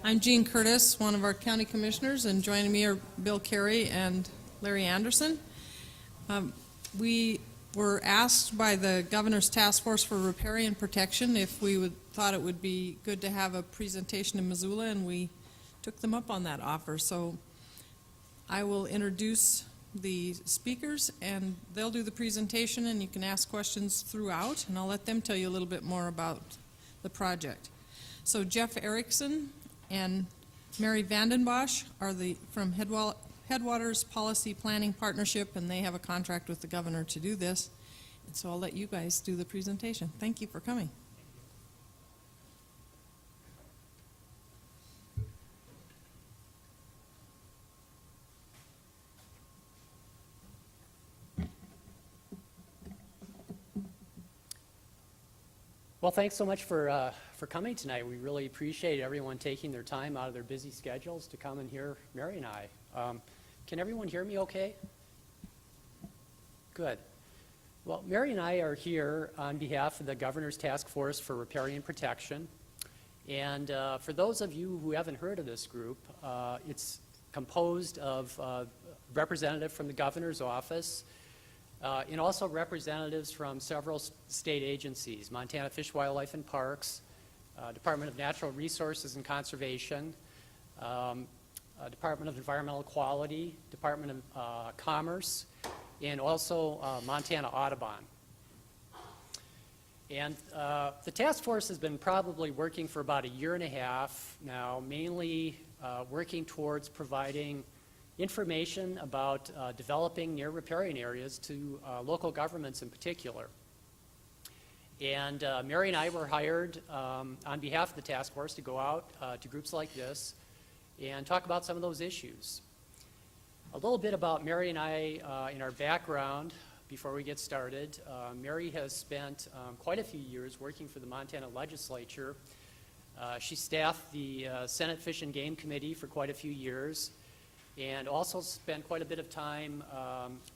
I'm Jean Curtis, one of our county commissioners, and joining me are Bill Carey and Larry Anderson. We were asked by the Governor's Task Force for Riparian Protection if we thought it would be good to have a presentation in Missoula, and we took them up on that offer. So I will introduce the speakers, and they'll do the presentation, and you can ask questions throughout, and I'll let them tell you a little bit more about the project. So Jeff Erickson and Mary Vandenbosch are from Headwaters Policy Planning Partnership, and they have a contract with the governor to do this. And so I'll let you guys do the presentation. Thank you for coming. Well, thanks so much for coming tonight. We really appreciate everyone taking their time out of their busy schedules to come and hear Mary and I. Can everyone hear me okay? Good. Well, Mary and I are here on behalf of the Governor's Task Force for Riparian Protection. And for those of you who haven't heard of this group, it's composed of a representative from the governor's office, and also representatives from several state agencies: Montana Fish, Wildlife, and Parks, Department of Natural Resources and Conservation, Department of Environmental Quality, Department of Commerce, and also Montana Audubon. And the task force has been probably working for about a year and a half now, mainly working towards providing information about developing near riparian areas to local governments in particular. And Mary and I were hired on behalf of the task force to go out to groups like this and talk about some of those issues. A little bit about Mary and I in our background before we get started. Mary has spent quite a few years working for the Montana legislature. She staffed the Senate Fish and Game Committee for quite a few years, and also spent quite a bit of time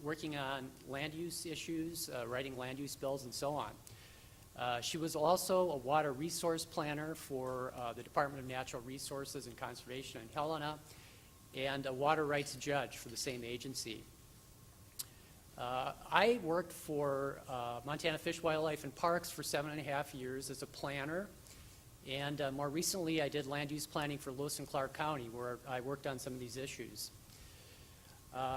working on land use issues, writing land use bills, and so on. She was also a water resource planner for the Department of Natural Resources and Conservation in Helena, and a water rights judge for the same agency. I worked for Montana Fish, Wildlife, and Parks for 7.5 years as a planner. And more recently, I did land use planning for Lewis and Clark County, where I worked on some of these issues.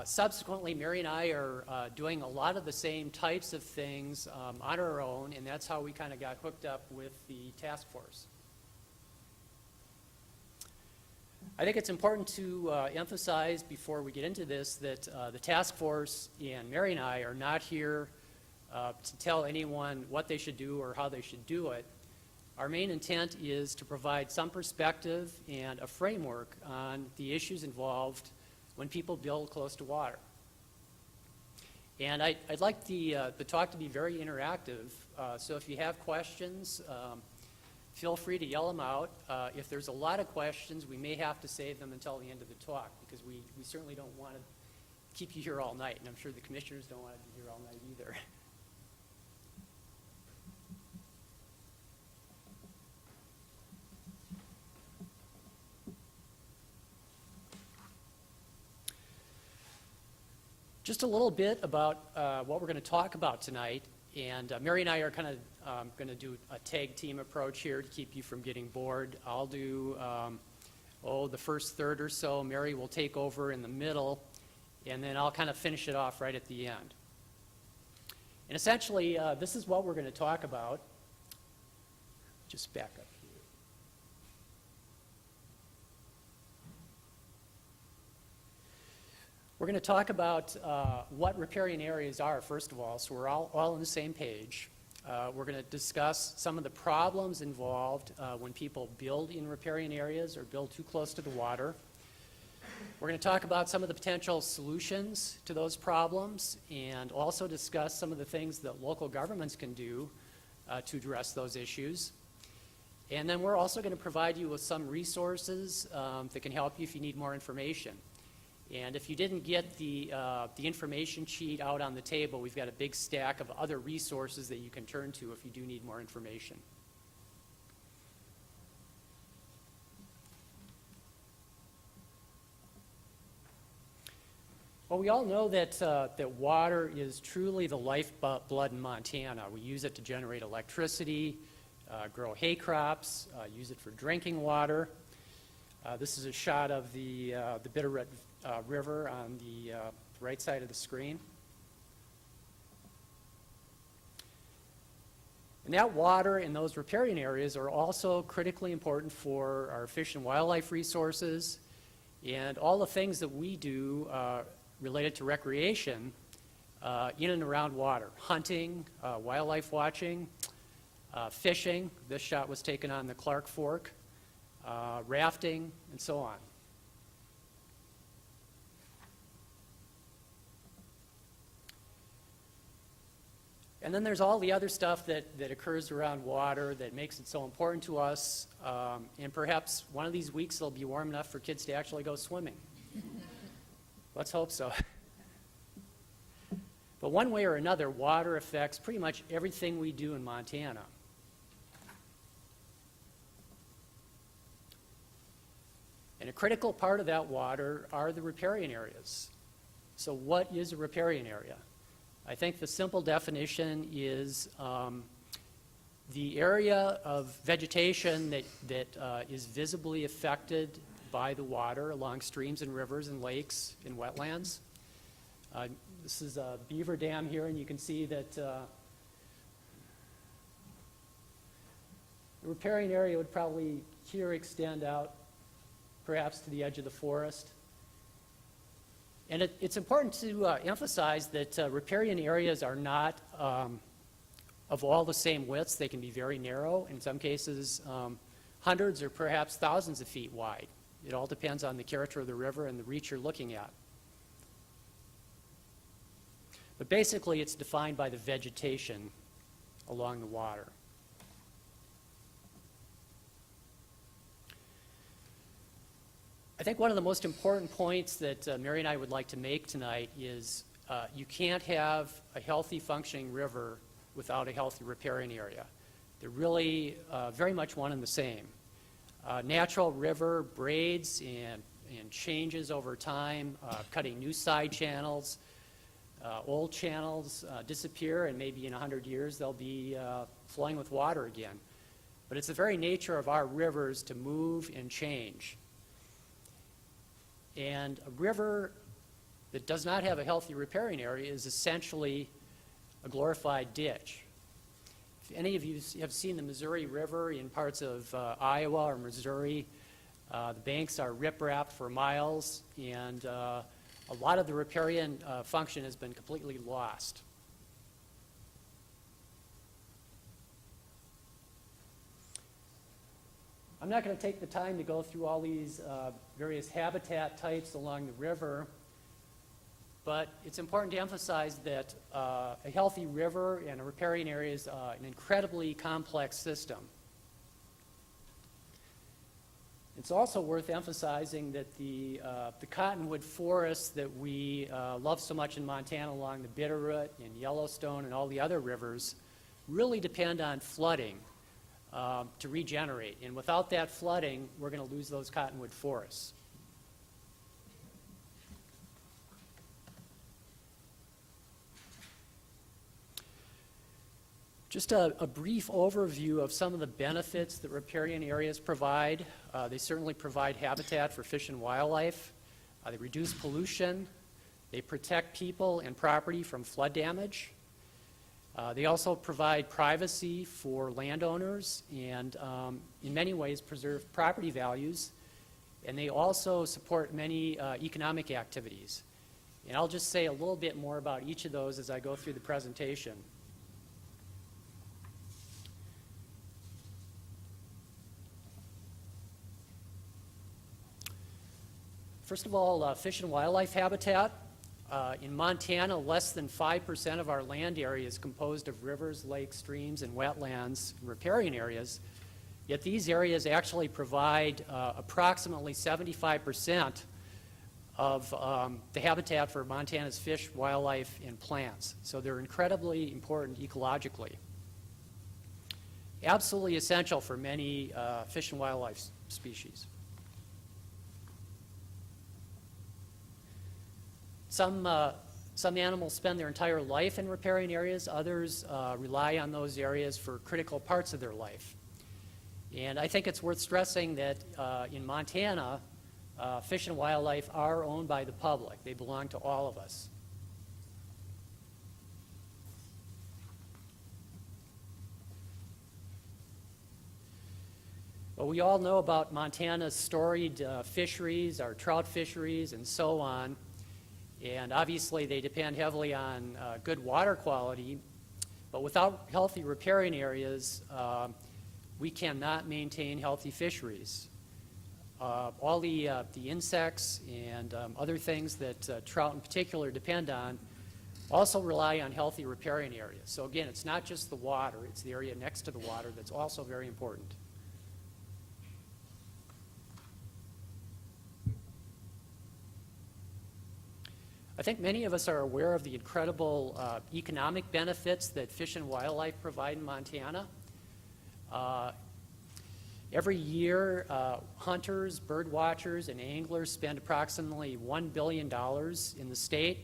Subsequently, Mary and I are doing a lot of the same types of things on our own, and that's how we kind of got hooked up with the task force. I think it's important to emphasize before we get into this that the task force and Mary and I are not here to tell anyone what they should do or how they should do it. Our main intent is to provide some perspective and a framework on the issues involved when people build close to water. And I'd like the talk to be very interactive, so if you have questions, feel free to yell them out. If there's a lot of questions, we may have to save them until the end of the talk, because we certainly don't want to keep you here all night, and I'm sure the commissioners don't want to be here all night either. Just a little bit about what we're going to talk about tonight, and Mary and I are kind of going to do a tag team approach here to keep you from getting bored. I'll do the first third or so. Mary will take over in the middle, and then I'll kind of finish it off right at the end. And essentially, this is what we're going to talk about. Just back up. We're going to talk about what riparian areas are, first of all, so we're all on the same page. We're going to discuss some of the problems involved when people build in riparian areas or build too close to the water. We're going to talk about some of the potential solutions to those problems, and also discuss some of the things that local governments can do to address those issues. And then we're also going to provide you with some resources that can help you if you need more information. And if you didn't get the information sheet out on the table, we've got a big stack of other resources that you can turn to if you do need more information. Well, we all know that, that water is truly the lifeblood in Montana. We use it to generate electricity, grow hay crops, use it for drinking water. This is a shot of the Bitterroot River on the right side of the screen. And that water in those riparian areas are also critically important for our fish and wildlife resources and all the things that we do related to recreation in and around water. Hunting, wildlife watching, fishing. This shot was taken on the Clark Fork. Rafting, and so on. And then there's all the other stuff that occurs around water that makes it so important to us. And perhaps one of these weeks it'll be warm enough for kids to actually go swimming. Let's hope so. But one way or another, water affects pretty much everything we do in Montana. And a critical part of that water are the riparian areas. So what is a riparian area? I think the simple definition is the area of vegetation that is visibly affected by the water along streams and rivers and lakes and wetlands. This is a beaver dam here, and you can see that the riparian area would probably here extend out perhaps to the edge of the forest. And it's important to emphasize that riparian areas are not of all the same widths. They can be very narrow, in some cases hundreds or perhaps thousands of feet wide. It all depends on the character of the river and the reach you're looking at. But basically it's defined by the vegetation along the water. I think one of the most important points that Mary and I would like to make tonight is you can't have a healthy functioning river without a healthy riparian area. They're really very much one and the same. Natural river braids and changes over time, cutting new side channels. Old channels disappear, and maybe in 100 years they'll be flowing with water again. But it's the very nature of our rivers to move and change. And a river that does not have a healthy riparian area is essentially a glorified ditch. If any of you have seen the Missouri River in parts of Iowa or Missouri, the banks are rip-rapped for miles, and a lot of the riparian function has been completely lost. I'm not going to take the time to go through all these various habitat types along the river, but it's important to emphasize that a healthy river and a riparian area is an incredibly complex system. It's also worth emphasizing that the cottonwood forests that we love so much in Montana along the Bitterroot and Yellowstone and all the other rivers really depend on flooding to regenerate. And without that flooding, we're going to lose those cottonwood forests. Just a brief overview of some of the benefits that riparian areas provide. They certainly provide habitat for fish and wildlife. They reduce pollution. They protect people and property from flood damage. They also provide privacy for landowners and in many ways preserve property values. And they also support many economic activities. And I'll just say a little bit more about each of those as I go through the presentation. First of all, fish and wildlife habitat. In Montana, less than 5% of our land area is composed of rivers, lakes, streams, and wetlands, riparian areas. Yet these areas actually provide approximately 75% of the habitat for Montana's fish, wildlife, and plants. So they're incredibly important ecologically. Absolutely essential for many fish and wildlife species. Some animals spend their entire life in riparian areas. Others rely on those areas for critical parts of their life. And I think it's worth stressing that in Montana, fish and wildlife are owned by the public. They belong to all of us. Well, we all know about Montana's storied fisheries, our trout fisheries, and so on. And obviously, they depend heavily on good water quality. But without healthy riparian areas, we cannot maintain healthy fisheries. All the insects and other things that trout in particular depend on also rely on healthy riparian areas. So again, it's not just the water, it's the area next to the water that's also very important. I think many of us are aware of the incredible economic benefits that fish and wildlife provide in Montana. Every year, hunters, bird watchers, and anglers spend approximately $1 billion in the state,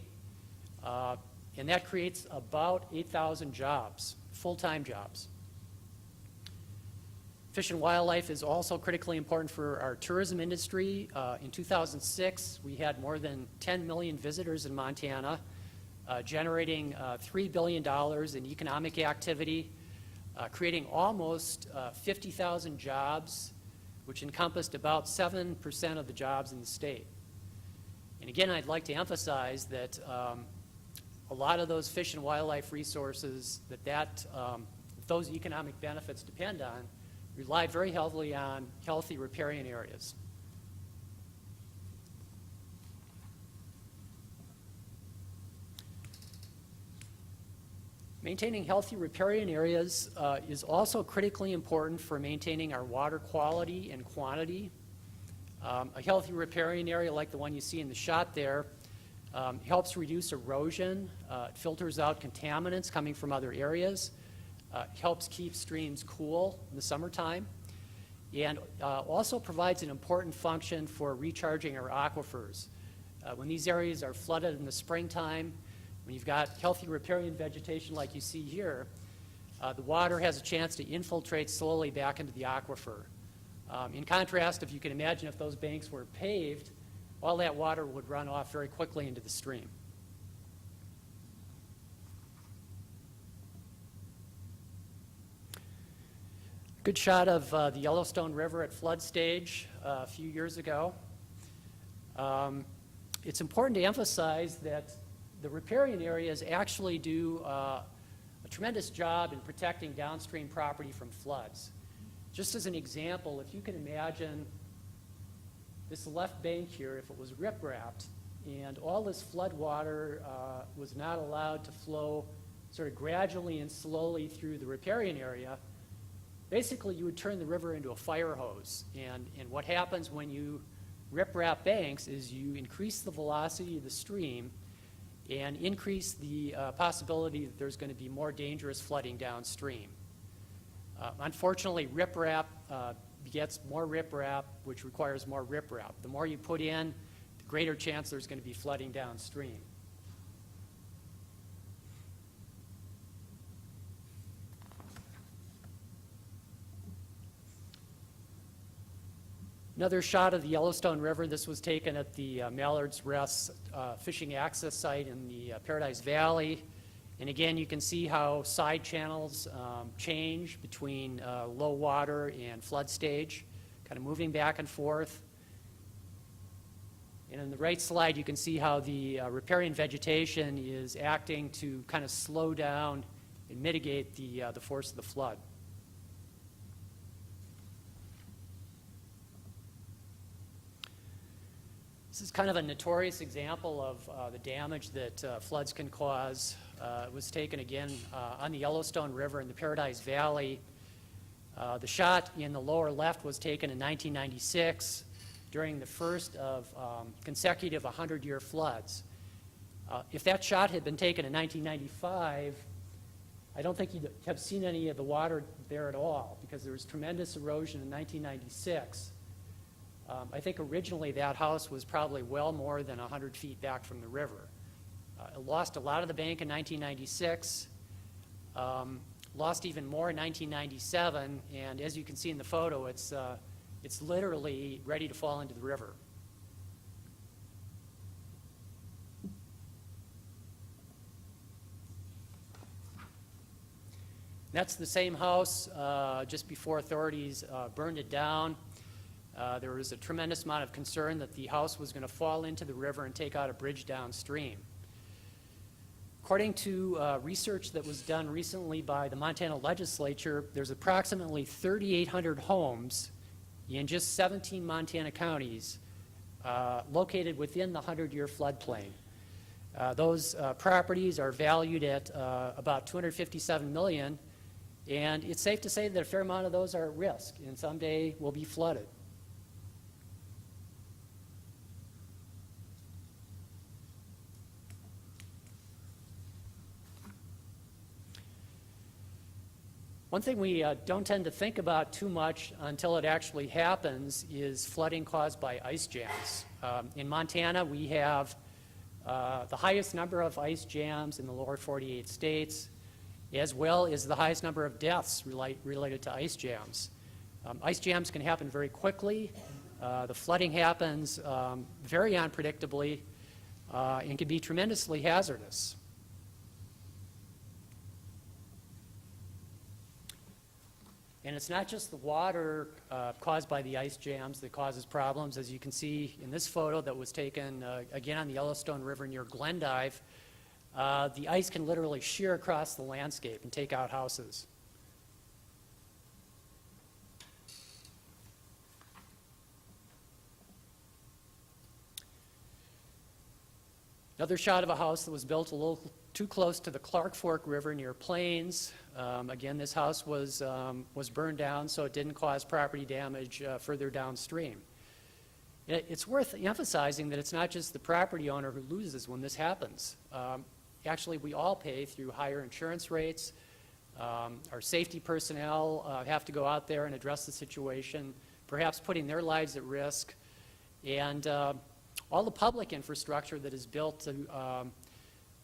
and that creates about 8,000 jobs, full-time jobs. Fish and wildlife is also critically important for our tourism industry. In 2006, we had more than 10 million visitors in Montana, generating $3 billion in economic activity, creating almost 50,000 jobs, which encompassed about 7% of the jobs in the state. And again, I'd like to emphasize that a lot of those fish and wildlife resources that those economic benefits depend on rely very heavily on healthy riparian areas. Maintaining healthy riparian areas is also critically important for maintaining our water quality and quantity. A healthy riparian area like the one you see in the shot there helps reduce erosion, it filters out contaminants coming from other areas, helps keep streams cool in the summertime, and also provides an important function for recharging our aquifers. When these areas are flooded in the springtime, when you've got healthy riparian vegetation like you see here, the water has a chance to infiltrate slowly back into the aquifer. In contrast, if you can imagine if those banks were paved, all that water would run off very quickly into the stream. Good shot of the Yellowstone River at flood stage a few years ago. It's important to emphasize that the riparian areas actually do a tremendous job in protecting downstream property from floods. Just as an example, if you can imagine this left bank here, if it was rip-wrapped and all this flood water was not allowed to flow sort of gradually and slowly through the riparian area, basically you would turn the river into a fire hose. And what happens when you rip-wrap banks is you increase the velocity of the stream and increase the possibility that there's going to be more dangerous flooding downstream. Unfortunately, rip-wrap begets more rip-wrap, which requires more rip-wrap. The more you put in, the greater chance there's going to be flooding downstream. Another shot of the Yellowstone River. This was taken at the Mallard's Rest fishing access site in the Paradise Valley. And again, you can see how side channels change between low water and flood stage, kind of moving back and forth. And on the right slide, you can see how the riparian vegetation is acting to kind of slow down and mitigate the force of the flood. This is kind of a notorious example of the damage that floods can cause. It was taken again on the Yellowstone River in the Paradise Valley. The shot in the lower left was taken in 1996 during the first of consecutive 100-year floods. If that shot had been taken in 1995, I don't think you'd have seen any of the water there at all because there was tremendous erosion in 1996. I think originally that house was probably well more than 100 feet back from the river. It lost a lot of the bank in 1996, lost even more in 1997, and as you can see in the photo, it's literally ready to fall into the river. That's the same house just before authorities burned it down. There was a tremendous amount of concern that the house was going to fall into the river and take out a bridge downstream. According to research that was done recently by the Montana legislature, there's approximately 3,800 homes in just 17 Montana counties located within the 100-year floodplain. Those properties are valued at about $257 million, and it's safe to say that a fair amount of those are at risk and someday will be flooded. One thing we don't tend to think about too much until it actually happens is flooding caused by ice jams. In Montana, we have the highest number of ice jams in the lower 48 states, as well as the highest number of deaths related to ice jams. Ice jams can happen very quickly. The flooding happens very unpredictably and can be tremendously hazardous. And it's not just the water caused by the ice jams that causes problems. As you can see in this photo that was taken again on the Yellowstone River near Glendive, the ice can literally shear across the landscape and take out houses. Another shot of a house that was built a little too close to the Clark Fork River near Plains. Again, this house was burned down, so it didn't cause property damage further downstream. It's worth emphasizing that it's not just the property owner who loses when this happens. Actually, we all pay through higher insurance rates. Our safety personnel have to go out there and address the situation, perhaps putting their lives at risk. And all the public infrastructure that is built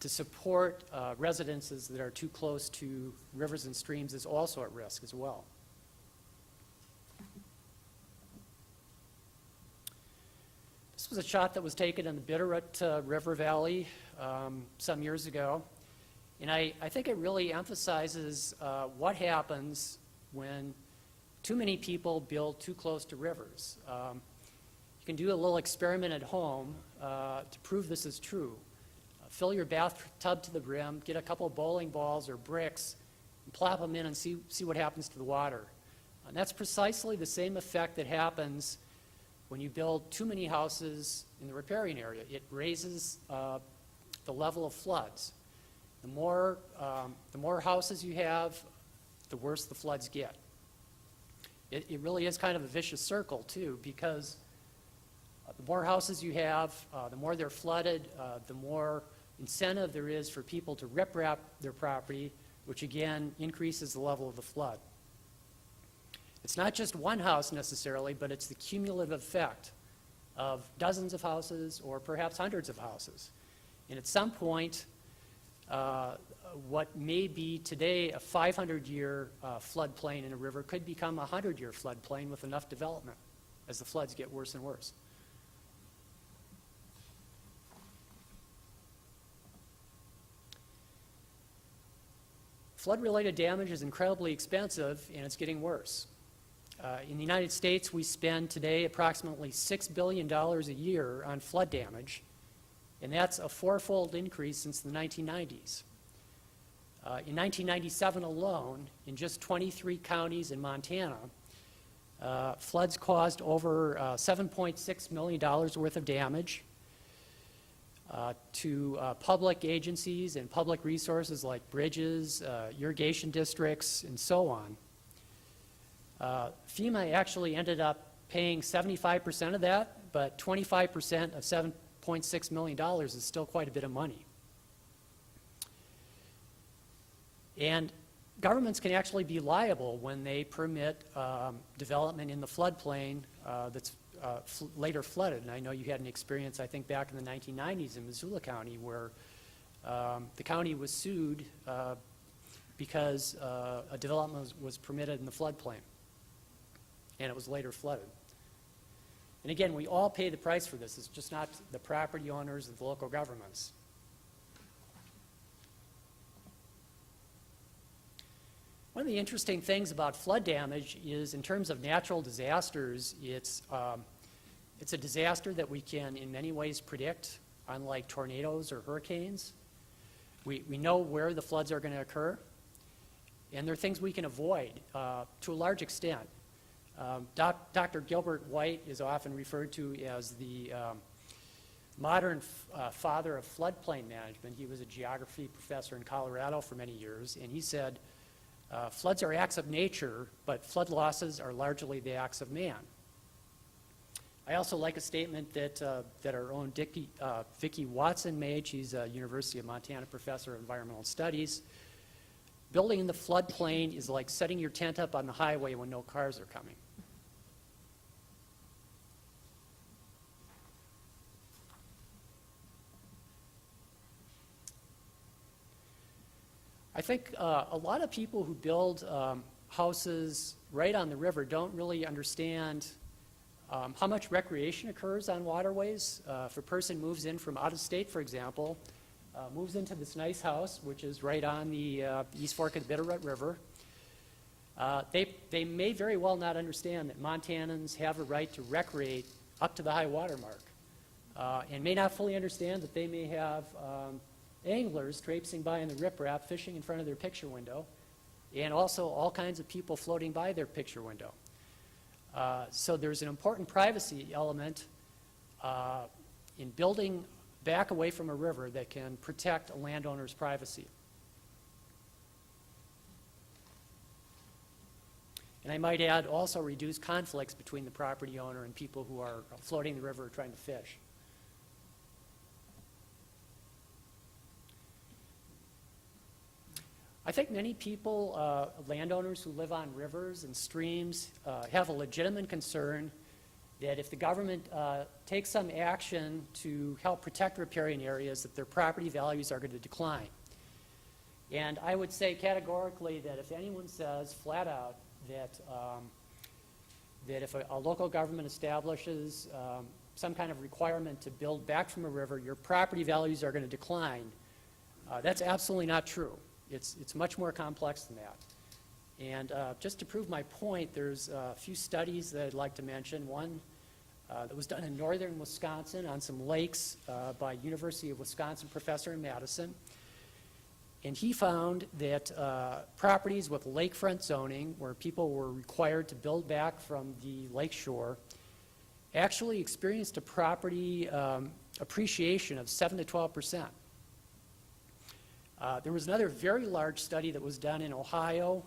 to support residences that are too close to rivers and streams is also at risk as well. This was a shot that was taken in the Bitterroot River Valley some years ago. And I think it really emphasizes what happens when too many people build too close to rivers. You can do a little experiment at home to prove this is true. Fill your bathtub to the brim, get a couple of bowling balls or bricks, and plop them in and see what happens to the water. And that's precisely the same effect that happens when you build too many houses in the riparian area. It raises the level of floods. The more houses you have, the worse the floods get. It really is kind of a vicious circle, too, because the more houses you have, the more they're flooded, the more incentive there is for people to riprap their property, which again increases the level of the flood. It's not just one house necessarily, but it's the cumulative effect of dozens of houses or perhaps hundreds of houses. And at some point, what may be today a 500-year floodplain in a river could become a 100-year floodplain with enough development as the floods get worse and worse. Flood-related damage is incredibly expensive, and it's getting worse. In the United States, we spend today approximately $6 billion a year on flood damage, and that's a fourfold increase since the 1990s. In 1997 alone, in just 23 counties in Montana, floods caused over $7.6 million worth of damage to public agencies and public resources like bridges, irrigation districts, and so on. FEMA actually ended up paying 75% of that, but 25% of $7.6 million is still quite a bit of money. And governments can actually be liable when they permit development in the floodplain that's later flooded. And I know you had an experience, I think, back in the 1990s in Missoula County where the county was sued because a development was permitted in the floodplain, and it was later flooded. And again, we all pay the price for this. It's just not the property owners and the local governments. One of the interesting things about flood damage is, in terms of natural disasters, it's a disaster that we can in many ways predict, unlike tornadoes or hurricanes. We know where the floods are going to occur, and there are things we can avoid to a large extent. Dr. Gilbert White is often referred to as the modern father of floodplain management. He was a geography professor in Colorado for many years, and he said, floods are acts of nature, but flood losses are largely the acts of man. I also like a statement that our own Vicki Watson made. She's a University of Montana professor of environmental studies. Building in the floodplain is like setting your tent up on the highway when no cars are coming. I think a lot of people who build houses right on the river don't really understand how much recreation occurs on waterways. If a person moves in from out of state, for example, moves into this nice house, which is right on the East Fork of the Bitterroot River, they may very well not understand that Montanans have a right to recreate up to the high water mark, and may not fully understand that they may have anglers traipsing by in the riprap, fishing in front of their picture window, and also all kinds of people floating by their picture window. So there's an important privacy element in building back away from a river that can protect a landowner's privacy. And I might add, also reduce conflicts between the property owner and people who are floating the river or trying to fish. I think many people, landowners who live on rivers and streams, have a legitimate concern that if the government takes some action to help protect riparian areas, that their property values are going to decline. And I would say categorically that if anyone says flat out that if a local government establishes some kind of requirement to build back from a river, your property values are going to decline, that's absolutely not true. It's much more complex than that. And just to prove my point, there's a few studies that I'd like to mention. One that was done in northern Wisconsin on some lakes by University of Wisconsin professor in Madison. And he found that properties with lakefront zoning, where people were required to build back from the lake shore, actually experienced a property appreciation of 7 to 12%. There was another very large study that was done in Ohio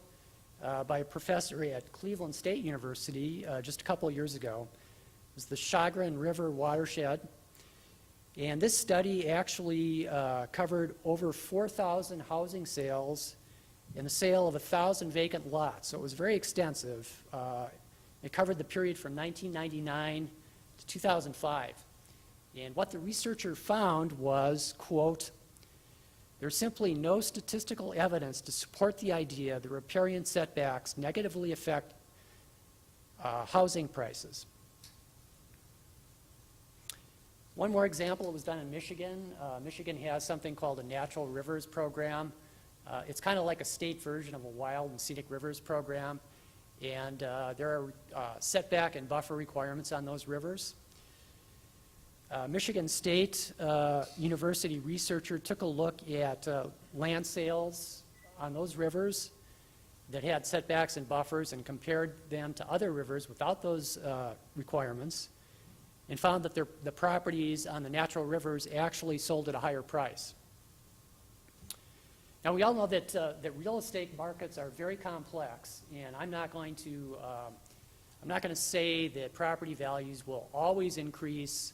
by a professor at Cleveland State University just a couple of years ago. It was the Chagrin River Watershed. And this study actually covered over 4,000 housing sales and the sale of 1,000 vacant lots. So it was very extensive. It covered the period from 1999 to 2005. And what the researcher found was, quote, "There's simply no statistical evidence to support the idea that riparian setbacks negatively affect housing prices." One more example, it was done in Michigan. Michigan has something called a Natural Rivers Program. It's kind of like a state version of a Wild and Scenic Rivers Program. And there are setback and buffer requirements on those rivers. Michigan State University researcher took a look at land sales on those rivers that had setbacks and buffers and compared them to other rivers without those requirements, and found that the properties on the natural rivers actually sold at a higher price. Now, we all know that real estate markets are very complex, and I'm not going to say that property values will always increase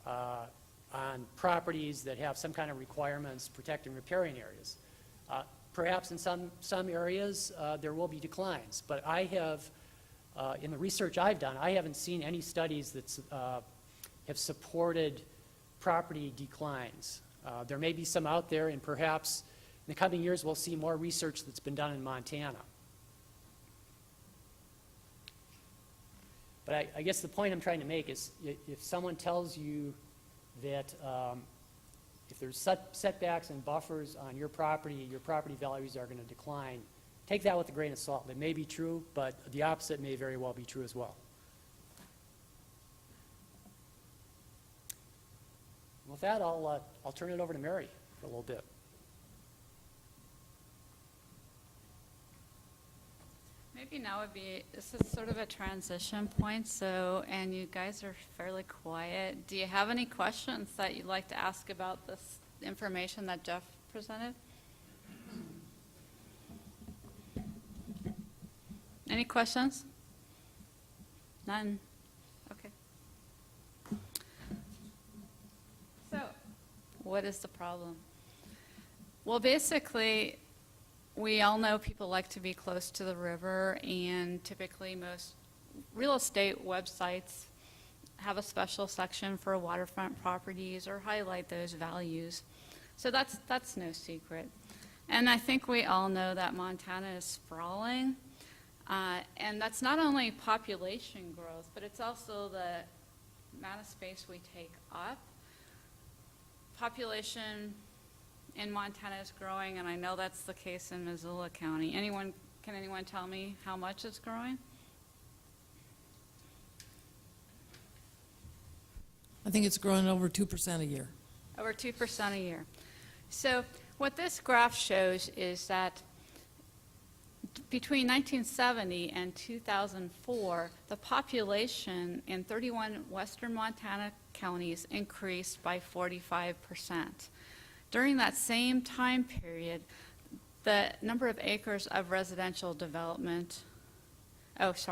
on properties that have some kind of requirements protecting riparian areas. Perhaps in some areas there will be declines, but I have, in the research I've done, I haven't seen any studies that have supported property declines. There may be some out there, and perhaps in the coming years we'll see more research that's been done in Montana. But I guess the point I'm trying to make is if someone tells you that if there's setbacks and buffers on your property values are going to decline, take that with a grain of salt. It may be true, but the opposite may very well be true as well. With that, I'll turn it over to Mary for a little bit. Maybe now would be, this is sort of a transition point, so, and you guys are fairly quiet. Do you have any questions that you'd like to ask about this information that Jeff presented? Any questions? None? Okay. So, what is the problem? Well, basically, we all know people like to be close to the river, and typically most real estate websites have a special section for waterfront properties or highlight those values. So that's no secret. And I think we all know that Montana is sprawling, and that's not only population growth, but it's also the amount of space we take up. Population in Montana is growing, and I know that's the case in Missoula County. Can anyone tell me how much it's growing? I think it's growing over 2% a year. Over 2% a year. So what this graph shows is that between 1970 and 2004, the population in 31 western Montana counties increased by 45%. During that same time period, the number of acres of residential development, I was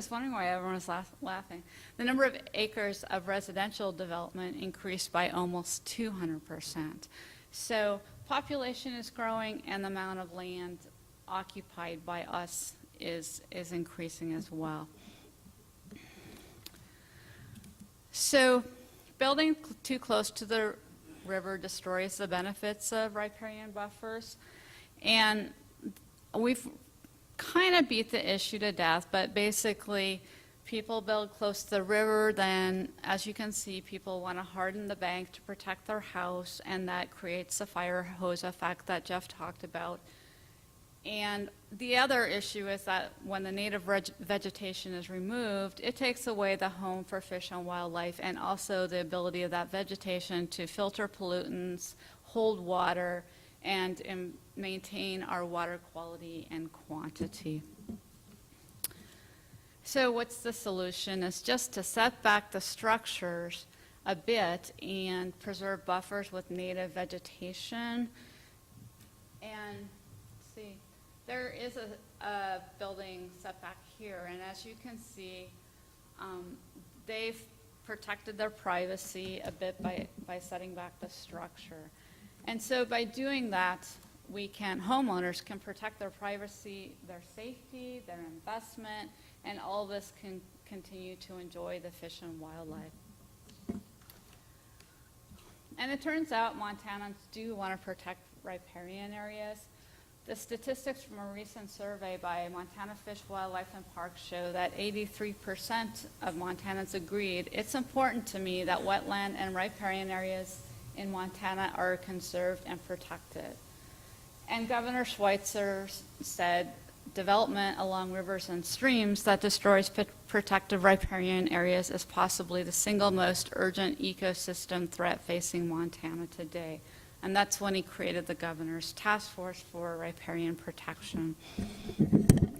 wondering why everyone was laughing. The number of acres of residential development increased by almost 200%. So population is growing, and the amount of land occupied by us is increasing as well. So building too close to the river destroys the benefits of riparian buffers, and we've kind of beat the issue to death, but basically people build close to the river, then as you can see, people want to harden the bank to protect their house, and that creates the fire hose effect that Jeff talked about. And the other issue is that when the native vegetation is removed, it takes away the home for fish and wildlife, and also the ability of that vegetation to filter pollutants, hold water, and maintain our water quality and quantity. So what's the solution? Is just to set back the structures a bit and preserve buffers with native vegetation. And see, there is a building setback here, and as you can see, they've protected their privacy a bit by setting back the structure. And so by doing that, homeowners can protect their privacy, their safety, their investment, and all this can continue to enjoy the fish and wildlife. And it turns out Montanans do want to protect riparian areas. The statistics from a recent survey by Montana Fish, Wildlife, and Parks show that 83% of Montanans agreed, it's important to me that wetland and riparian areas in Montana are conserved and protected. And Governor Schweitzer said, development along rivers and streams that destroys protected riparian areas is possibly the single most urgent ecosystem threat facing Montana today. And that's when he created the Governor's Task Force for Riparian Protection.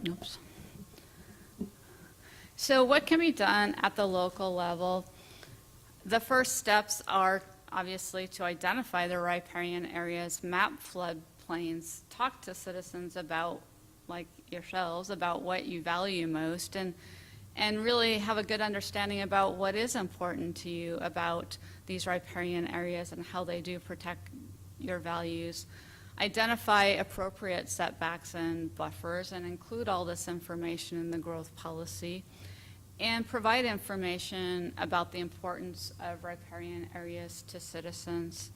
Oops. So what can be done at the local level? The first steps are obviously to identify the riparian areas, map floodplains, talk to citizens about, like yourselves, about what you value most, and really have a good understanding about what is important to you about these riparian areas and how they do protect your values. Identify appropriate setbacks and buffers and include all this information in the growth policy. and provide information about the importance of riparian areas to citizens.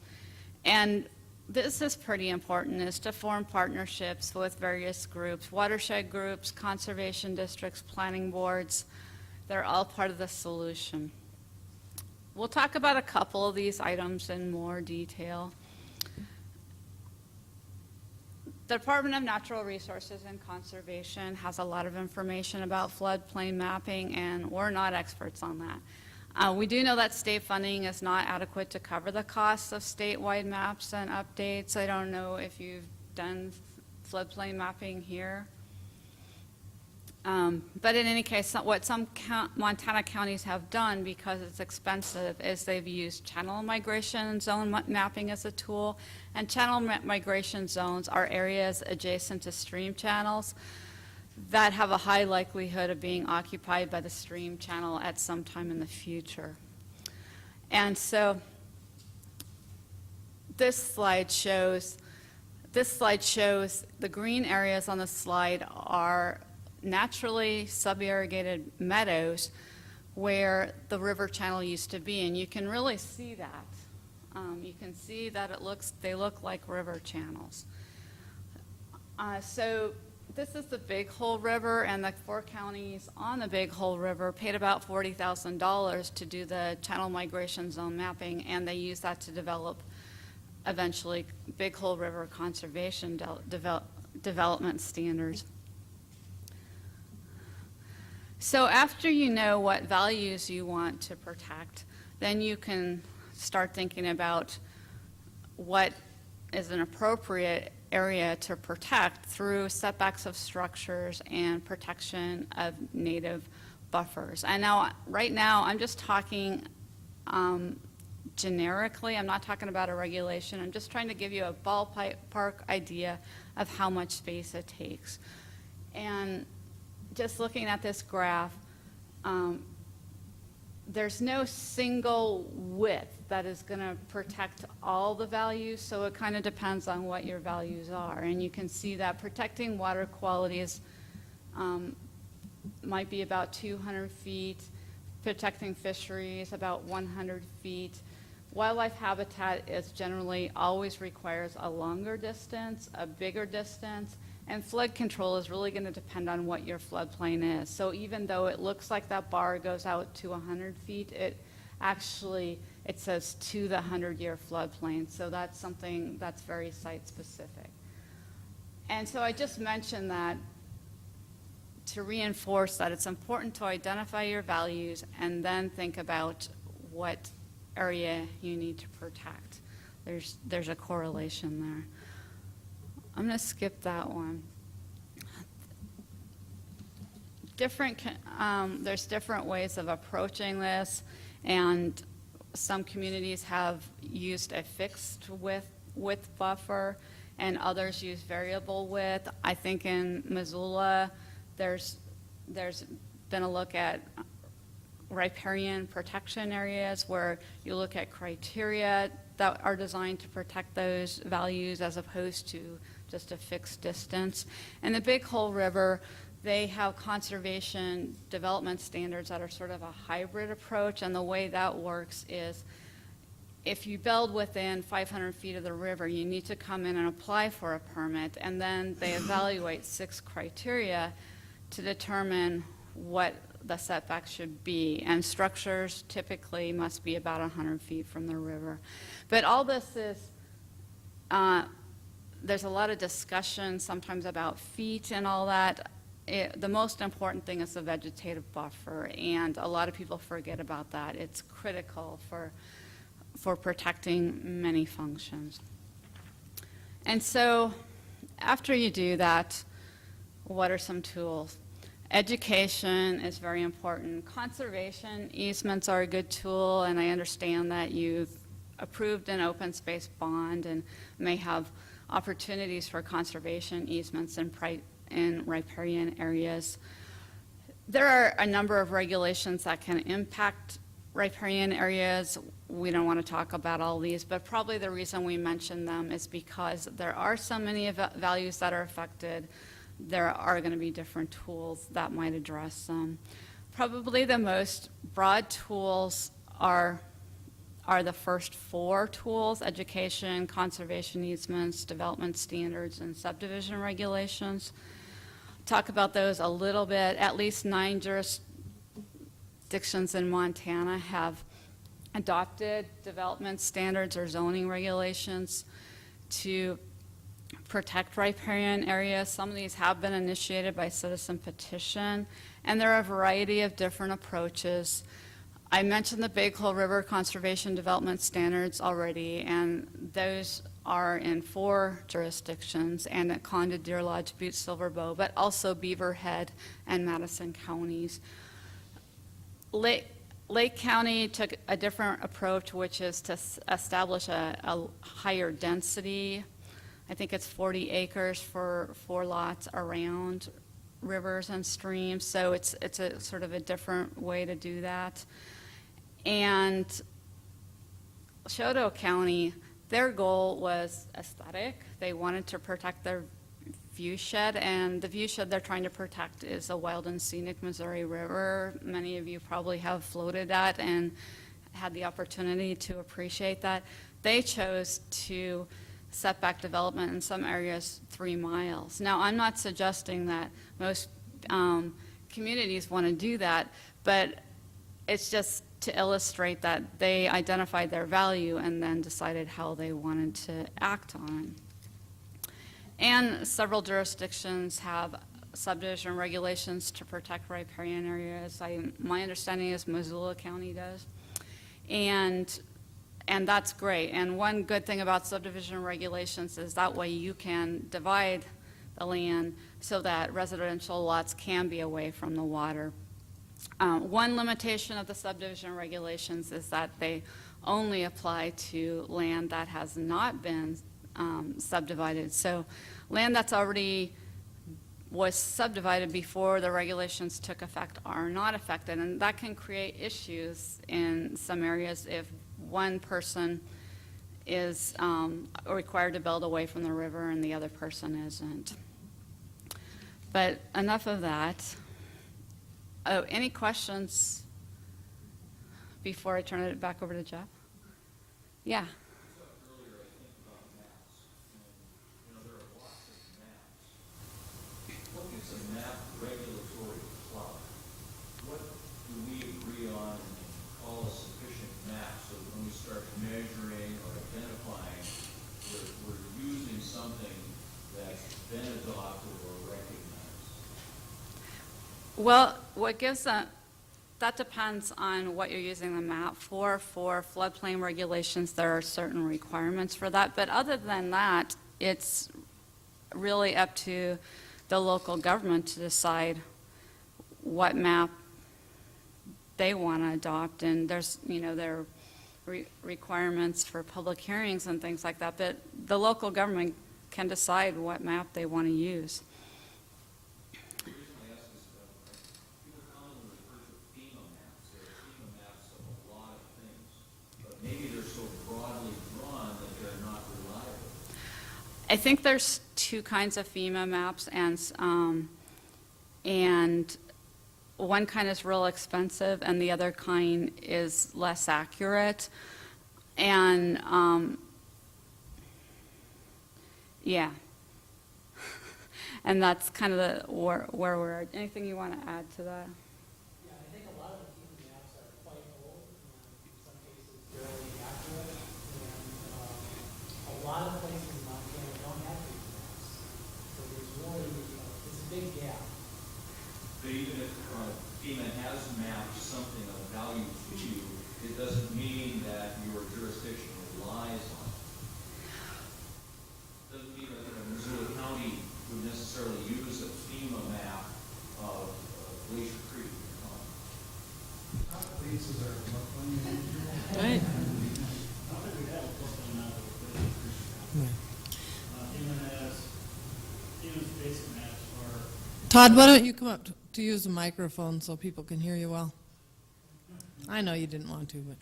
And this is pretty important, is to form partnerships with various groups, watershed groups, conservation districts, planning boards. They're all part of the solution. We'll talk about a couple of these items in more detail. The Department of Natural Resources and Conservation has a lot of information about floodplain mapping, and we're not experts on that. We do know that state funding is not adequate to cover the costs of statewide maps and updates. I don't know if you've done floodplain mapping here. But in any case, what some Montana counties have done, because it's expensive, is they've used channel migration zone mapping as a tool. And channel migration zones are areas adjacent to stream channels that have a high likelihood of being occupied by the stream channel at some time in the future. And so this slide shows the green areas on the slide are naturally sub-irrigated meadows where the river channel used to be, and you can really see that. You can see that they look like river channels. So this is the Big Hole River, and the 4 counties on the Big Hole River paid about $40,000 to do the channel migration zone mapping, and they used that to develop eventually Big Hole River conservation development standards. So after you know what values you want to protect, then you can start thinking about what is an appropriate area to protect through setbacks of structures and protection of native buffers. And now, right now, I'm just talking generically. I'm not talking about a regulation. I'm just trying to give you a ballpark idea of how much space it takes. And just looking at this graph, there's no single width that is going to protect all the values, so it kind of depends on what your values are. And you can see that protecting water qualities might be about 200 feet, protecting fisheries about 100 feet. Wildlife habitat is generally always requires a longer distance, a bigger distance, and flood control is really going to depend on what your floodplain is. So even though it looks like that bar goes out to 100 feet, it says to the 100-year floodplain. So that's something that's very site-specific. And so I just mentioned that to reinforce that it's important to identify your values and then think about what area you need to protect. There's a correlation there. I'm going to skip that one. There's different ways of approaching this, and some communities have used a fixed width buffer, and others use variable width. I think in Missoula, there's been a look at riparian protection areas where you look at criteria that are designed to protect those values as opposed to just a fixed distance. And the Big Hole River, they have conservation development standards that are sort of a hybrid approach, and the way that works is if you build within 500 feet of the river, you need to come in and apply for a permit, and then they evaluate 6 criteria to determine what the setback should be, and structures typically must be about 100 feet from the river. But all this is, there's a lot of discussion sometimes about feet and all that. The most important thing is the vegetative buffer, and a lot of people forget about that. It's critical for protecting many functions. And so after you do that, what are some tools? Education is very important. Conservation easements are a good tool, and I understand that you've approved an open space bond and may have opportunities for conservation easements in riparian areas. There are a number of regulations that can impact riparian areas. We don't want to talk about all these, but probably the reason we mention them is because there are so many values that are affected. There are going to be different tools that might address them. Probably the most broad tools are the first four tools: education, conservation easements, development standards, and subdivision regulations. Talk about those a little bit. At least 9 jurisdictions in Montana have adopted development standards or zoning regulations to protect riparian areas. Some of these have been initiated by citizen petition, and there are a variety of different approaches. I mentioned the Big Hole River Conservation Development Standards already, and those are in 4 jurisdictions, and at Conda, Deer Lodge, Butte, Silver Bow, but also Beaver Head and Madison counties. Lake County took a different approach, which is to establish a higher density. I think it's 40 acres for 4 lots around rivers and streams, so it's a sort of a different way to do that. And Choteau County, their goal was aesthetic. They wanted to protect their viewshed, and the viewshed they're trying to protect is a wild and scenic Missouri River. Many of you probably have floated that and had the opportunity to appreciate that. They chose to set back development in some areas 3 miles. Now, I'm not suggesting that most communities want to do that, but it's just to illustrate that they identified their value and then decided how they wanted to act on it. And several jurisdictions have subdivision regulations to protect riparian areas. My understanding is Missoula County does. And that's great. And one good thing about subdivision regulations is that way you can divide the land so that residential lots can be away from the water. One limitation of the subdivision regulations is that they only apply to land that has not been subdivided. So land that's already was subdivided before the regulations took effect are not affected, and that can create issues in some areas if one person is required to build away from the river and the other person isn't. But enough of that. Oh, any questions before I turn it back over to Jeff? Yeah. Earlier, I think about maps. And, there are lots of maps. What gives a map regulatory clout? What do we agree on and call a sufficient map so that when we start measuring or identifying, we're using something that's been adopted or recognized? Well, what gives that depends on what you're using the map for. For floodplain regulations, there are certain requirements for that. But other than that, it's really up to the local government to decide what map they want to adopt. And there's, there are requirements for public hearings and things like that. But the local government can decide what map they want to use. The reason I ask this people commonly refer to FEMA maps. There are FEMA maps of a lot of things, but maybe they're so broadly drawn that they're not reliable. I think there's 2 kinds of FEMA maps, and one kind is real expensive, and the other kind is less accurate. And yeah, and that's kind of where we're at. Anything you want to add to that? Yeah, I think a lot of the FEMA maps are quite old, and in some cases fairly accurate, and a lot of places in Montana don't have FEMA maps. So there's really, it's a big gap. But even if FEMA has mapped something of value to you, it doesn't mean that your jurisdiction relies on it. Doesn't mean that Missoula County would necessarily use a FEMA map of Glacier Creek. Leases are Right. I don't think we have a floodplain map of Glacier Creek. FEMA's basic maps are. Todd, why don't you come up to use the microphone so people can hear you well? I know you didn't want to, but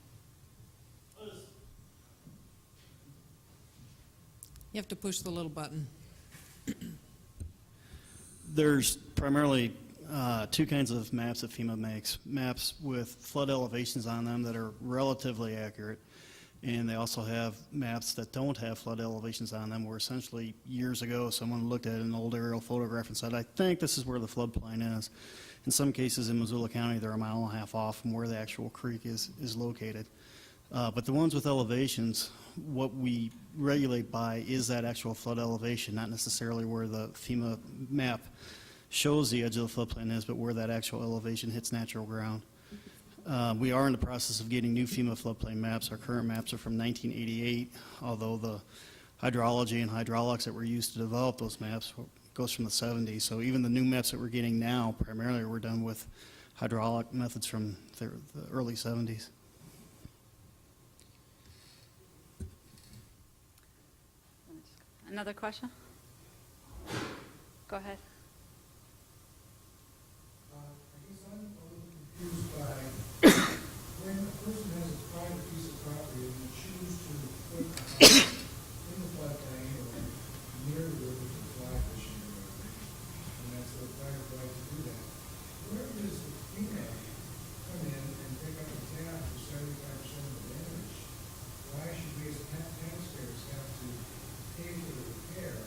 you have to push the little button. There's primarily two kinds of maps that FEMA makes. Maps with flood elevations on them that are relatively accurate, and they also have maps that don't have flood elevations on them, where essentially years ago someone looked at an old aerial photograph and said, I think this is where the floodplain is. In some cases in Missoula County, they're a mile and a half off from where the actual creek is located. But the ones with elevations, what we regulate by is that actual flood elevation, not necessarily where the FEMA map shows the edge of the floodplain is, but where that actual elevation hits natural ground. We are in the process of getting new FEMA floodplain maps. Our current maps are from 1988, although the hydrology and hydraulics that were used to develop those maps goes from the 70s. So even the new maps that we're getting now primarily were done with hydraulic methods from the early 70s. Another question? Go ahead. I guess I'm a little confused by when a person has a private piece of property and they choose to put a house in the floodplain or near the river to fly fishing or whatever, and that's their private right to do that. Where does the FEMA come in and pick up the tab for 75% of the damage? Why should we as taxpayers have to pay for the repair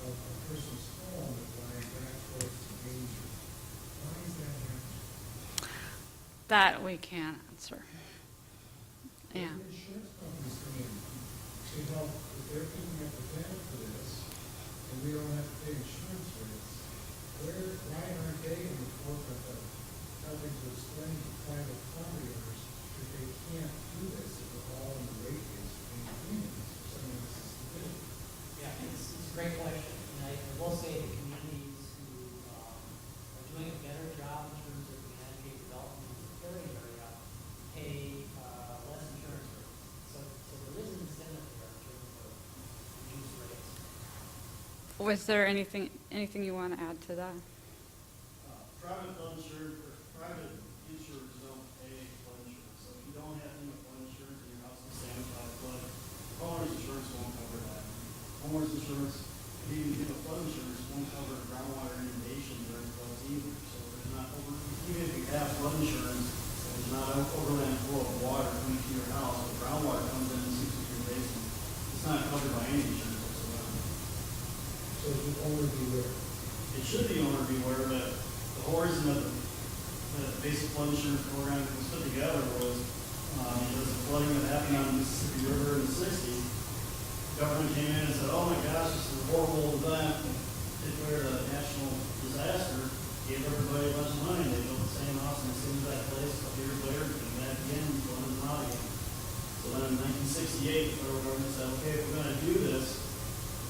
of a person's home that lies that close to danger? Why is that happening? That we can't answer. Yeah. The insurance companies come in to help, if they're picking up the tab for this, and we don't have to pay insurance rates, why aren't they in the forefront of helping to explain to private property owners that they can't do this if we're all in the rate case for paying premiums for someone else's division? Yeah, it's a great question, and I will say the communities who are doing a better job in terms of managing development in the area pay less insurance rates. So there is an incentive there in terms of reduced rates. Was there anything you want to add to that? Private flood insurance, or private insurers don't pay flood insurance. So if you don't have any flood insurance and your house is damaged by a flood, homeowner's insurance won't cover that. Homeowner's insurance, if you even get a flood insurance, won't cover groundwater inundation during floods either. So there's not even if you have flood insurance, there's not an overland flow of water coming to your house. If groundwater comes in and seeps into your basement, it's not covered by any insurance whatsoever. So it should only be where? It should be owner beware, but the whole reason that the basic flood insurance program was put together was because of flooding that happened on the Mississippi River in the 60s. The government came in and said, oh my gosh, this is a horrible event, declared a national disaster, gave everybody a bunch of money, they built the same house in the same exact place, a couple years later, came back again, flooded them out again. So then in 1968, the federal government said, okay, if we're going to do this,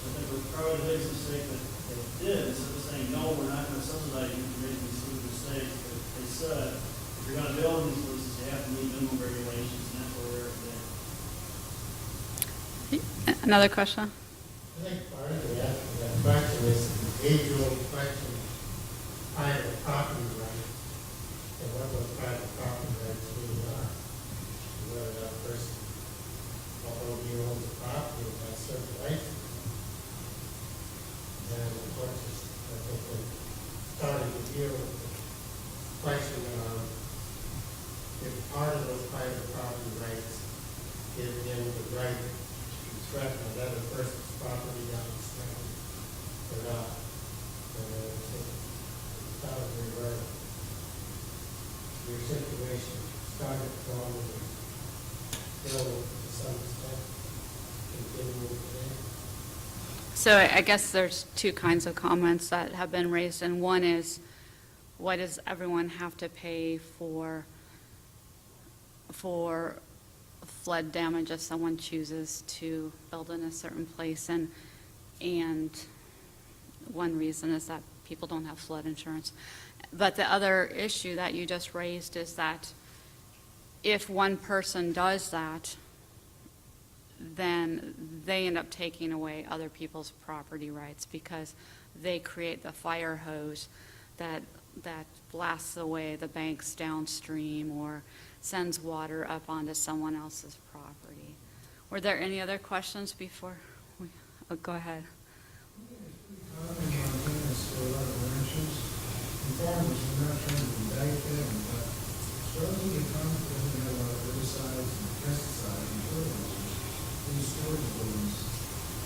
I think it was probably the biggest mistake that they did, instead of saying, no, we're not going to subsidize you for making these stupid mistakes, but they said, if you're going to build in these places, you have to meet minimum regulations, and that's where we're at today. Another question? I think part of the answer to that question is the age-old question of private property rights and what those private property rights really are. And whether that person, although he owns the property, has certain rights. And of course, I think we're starting to deal with the question of if part of those private property rights give him the right to threaten another person's property on the ground or not. So probably where your situation started from and still to some extent continuing today. So I guess there's two kinds of comments that have been raised, and one is, what does everyone have to pay for flood damage if someone chooses to build in a certain place? And one reason is that people don't have flood insurance. But the other issue that you just raised is that if one person does that, then they end up taking away other people's property rights because they create the fire hose that blasts away the banks downstream or sends water up onto someone else's property. Were there any other questions before? Go ahead. Common in Montana is for a lot of ranchers. In farmers, we're not trying to indict them, but it's relatively common for them to have a lot of herbicides and pesticides and fertilizers in storage buildings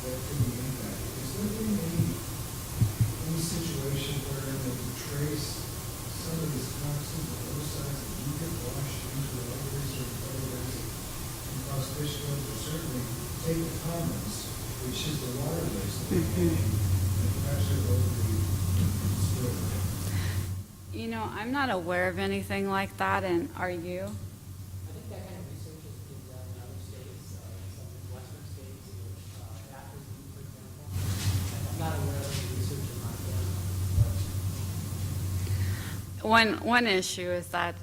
that could be impacted. Is there been any situation where they can trace some of these toxins or herbicides that do get washed into the waterways or otherwise and cause fish kills, or certainly take the commons, which is the waterways that we and perhaps they're over the river? You know, I'm not aware of anything like that, and are you? I think that kind of research is being done in other states, some in western states, after for example. I'm not aware of any research in Montana, but One issue is that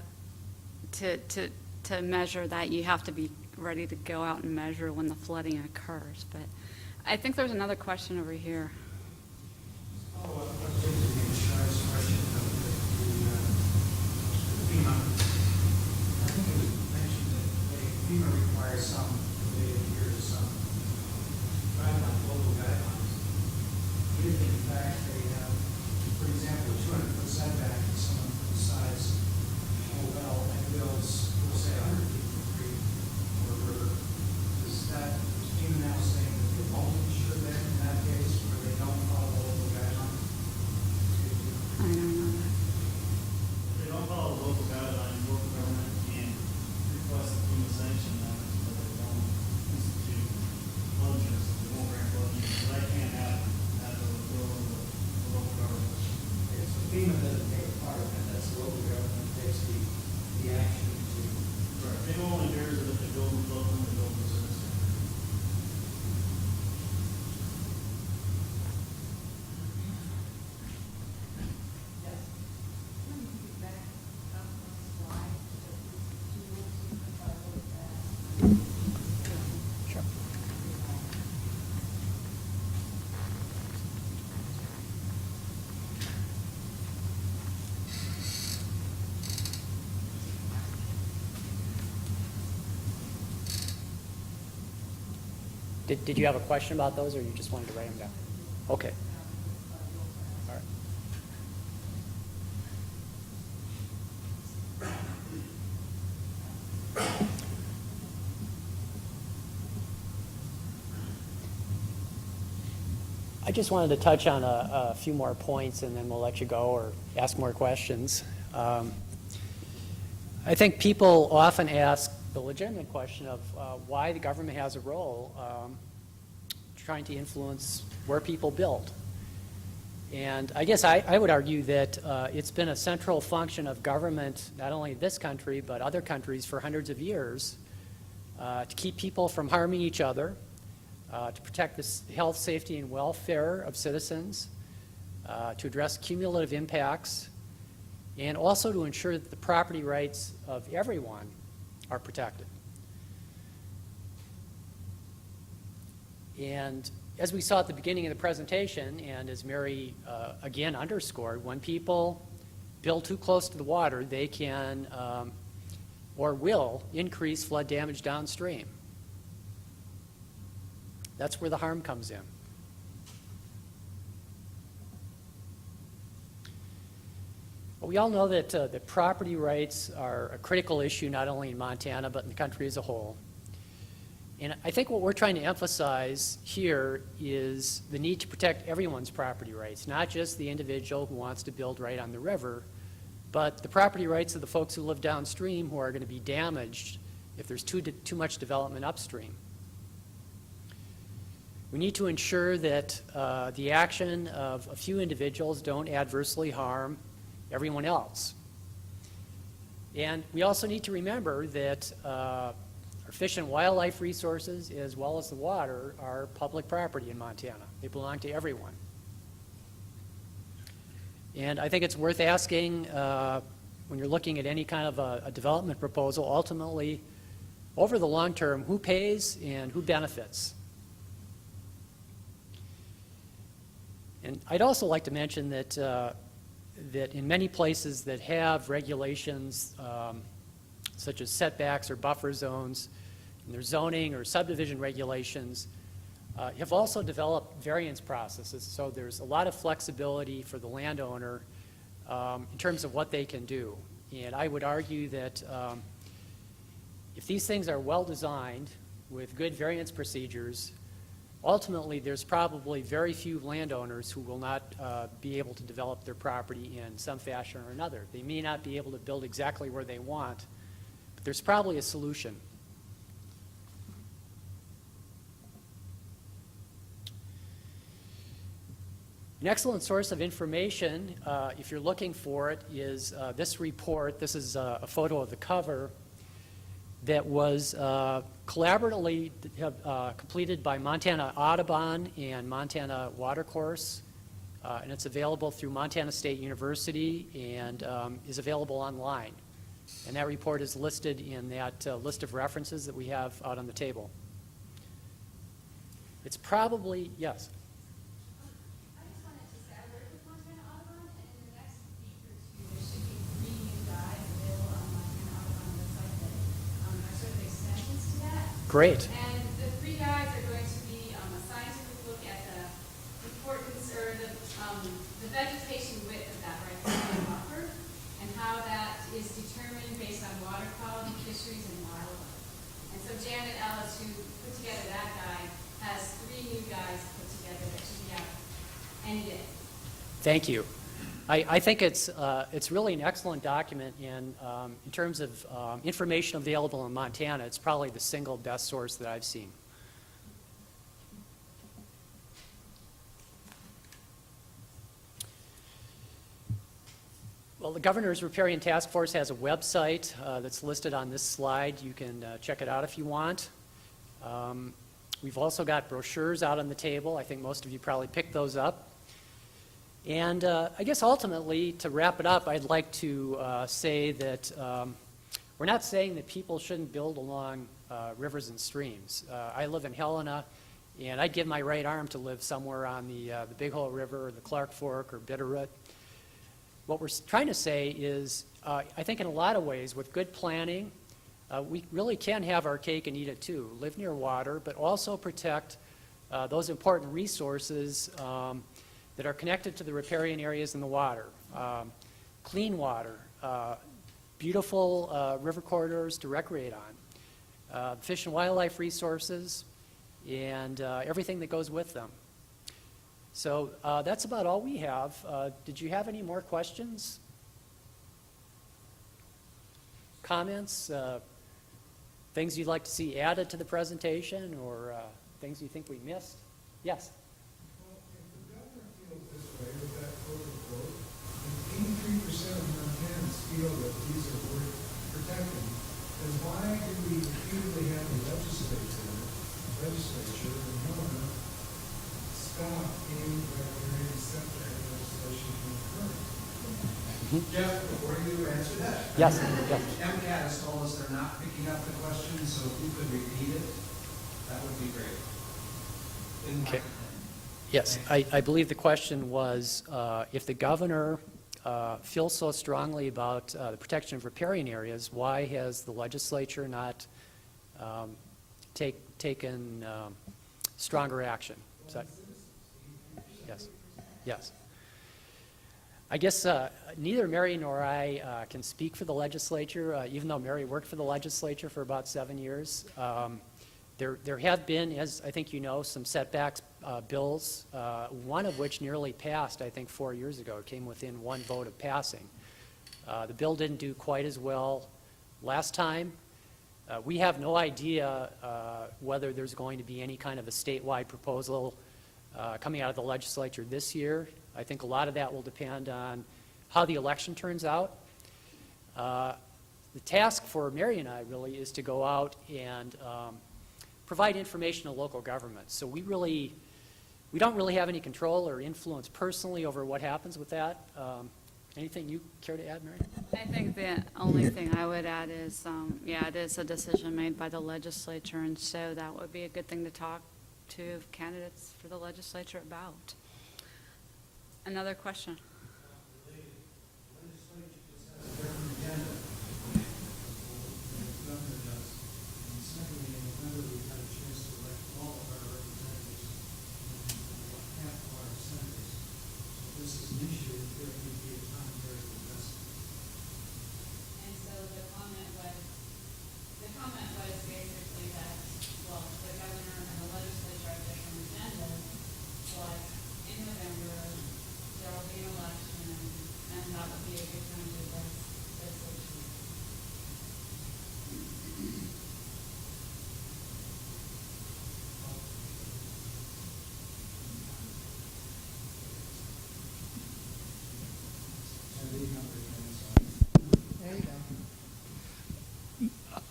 to measure that, you have to be ready to go out and measure when the flooding occurs. But I think there's another question over here. Follow-up question to the insurance question of the FEMA. I think it was mentioned that FEMA requires some, they adhere to some guidelines, local guidelines. If in fact they have, for example, a 200-foot setback and someone decides, oh, well, and builds, we'll say 100 feet from the creek or a river, is FEMA now saying that they won't insure them in that case where they don't follow the local guidelines? I don't know that. If they don't follow local guidelines, local government can request a FEMA sanction them, but they won't institute flood insurance, they won't grant flood insurance. So that can't happen at the will of the local government. It's FEMA doesn't take a part of it, that's the local government takes the action to. Right. FEMA only bears it if they build the flood, they build the service center. Did you have a question about those, or you just wanted to write them down? Okay. All right. I just wanted to touch on a few more points, and then we'll let you go or ask more questions. I think people often ask the legitimate question of why the government has a role trying to influence where people build. And I guess I would argue that it's been a central function of government, not only this country, but other countries for hundreds of years, to keep people from harming each other, to protect the health, safety, and welfare of citizens, to address cumulative impacts, and also to ensure that the property rights of everyone are protected. And as we saw at the beginning of the presentation, and as Mary again underscored, when people build too close to the water, they can or will increase flood damage downstream. That's where the harm comes in. But we all know that that property rights are a critical issue not only in Montana but in the country as a whole. And I think what we're trying to emphasize here is the need to protect everyone's property rights, not just the individual who wants to build right on the river, but the property rights of the folks who live downstream who are going to be damaged if there's too much development upstream. We need to ensure that the action of a few individuals don't adversely harm everyone else. And we also need to remember that our fish and wildlife resources, as well as the water, are public property in Montana. They belong to everyone. And I think it's worth asking, when you're looking at any kind of a development proposal, ultimately, over the long term, who pays and who benefits? And I'd also like to mention that, that in many places that have regulations, such as setbacks or buffer zones, and their zoning or subdivision regulations, have also developed variance processes. So there's a lot of flexibility for the landowner in terms of what they can do. And I would argue that if these things are well-designed with good variance procedures, ultimately, there's probably very few landowners who will not be able to develop their property in some fashion or another. They may not be able to build exactly where they want, but there's probably a solution. An excellent source of information, if you're looking for it, is this report. This is a photo of the cover that was collaboratively completed by Montana Audubon and Montana Watercourse, and it's available through Montana State University and is available online. And that report is listed in that list of references that we have out on the table. It's probably, yes? I just wanted to say, I work with Montana Audubon, and in the next week or two, there should be 3 new guides available on Montana Audubon website that are sort of extensions to that. Great. And the 3 guides are going to be a scientific look at the importance or the vegetation width of that riparian buffer and how that is determined based on water quality, fisheries, and wildlife. And so Janet Ellis, who put together that guide, has 3 new guides put together that should be out any day. Thank you. I think it's really an excellent document, and in terms of information available in Montana, it's probably the single best source that I've seen. Well, the Governor's Riparian Task Force has a website that's listed on this slide. You can check it out if you want. We've also got brochures out on the table. I think most of you probably picked those up. And I guess ultimately, to wrap it up, I'd like to say that we're not saying that people shouldn't build along rivers and streams. I live in Helena, and I'd give my right arm to live somewhere on the Big Hole River or the Clark Fork or Bitterroot. What we're trying to say is, I think in a lot of ways, with good planning, we really can have our cake and eat it too. Live near water, but also protect those important resources that are connected to the riparian areas in the water. Clean water, beautiful river corridors to recreate on, fish and wildlife resources, and everything that goes with them. So that's about all we have. Did you have any more questions? Comments? Things you'd like to see added to the presentation, or things you think we missed? Yes? Well, if the governor feels this way with that quote unquote, and 83% of Montanans feel that these are worth protecting, then why do we repeatedly have the legislature in Helena stop any riparian setback legislation from occurring? Jeff, before you answer that. Yes. Yes. MCAT has told us they're not picking up the question, so if you could repeat it, that would be great. Okay. Yes, I believe the question was if the governor feels so strongly about the protection of riparian areas, why has the legislature not taken stronger action? Is that, yes. Yes. I guess neither Mary nor I can speak for the legislature, even though Mary worked for the legislature for about 7 years. There have been, as I think you know, some setbacks bills, one of which nearly passed, I think, 4 years ago. It came within one vote of passing. The bill didn't do quite as well last time. We have no idea whether there's going to be any kind of a statewide proposal coming out of the legislature this year. I think a lot of that will depend on how the election turns out. The task for Mary and I really is to go out and provide information to local governments. So we don't really have any control or influence personally over what happens with that. Anything you care to add, Mary? I think the only thing I would add is, yeah, it is a decision made by the legislature, and so that would be a good thing to talk to candidates for the legislature about. Another question? The legislature just has a different agenda. The governor does. And secondly, in November, we had a chance to elect all of our representatives and half of our senators. So this is an issue that there could be a time very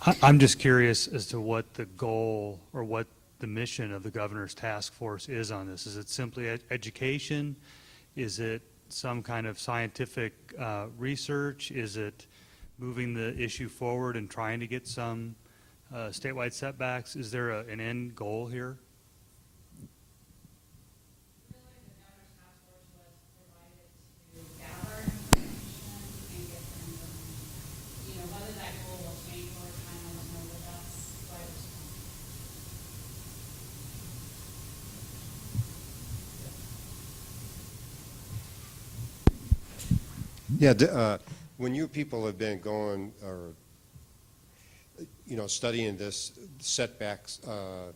I'm just curious as to what the goal or what the mission of the governor's task force is on this. Is it simply education? Is it some kind of scientific research? Is it moving the issue forward and trying to get some statewide setbacks? Is there an end goal here? Really, the governor's task force was provided to gather information and get some information. You know, whether that goal will change over time, I don't know, but that's why it was. Yeah, when you people have been going or, studying this setbacks and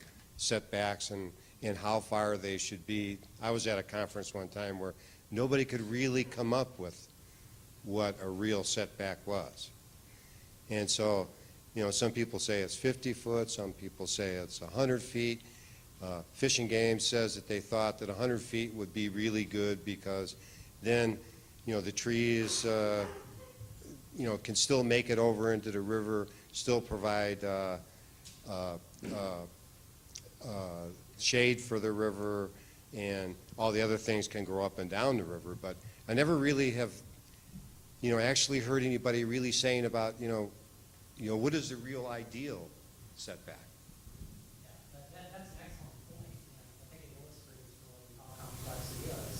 how far they should be, I was at a conference one time where nobody could really come up with what a real setback was. And so, some people say it's 50 foot, some people say it's 100 feet. Fish and Game says that they thought that 100 feet would be really good because then the trees, can still make it over into the river, still provide shade for the river, and all the other things can grow up and down the river. But I never really have, actually heard anybody really saying about, what is the real ideal setback? Yeah, that's an excellent point, and I think it illustrates really how complex it is.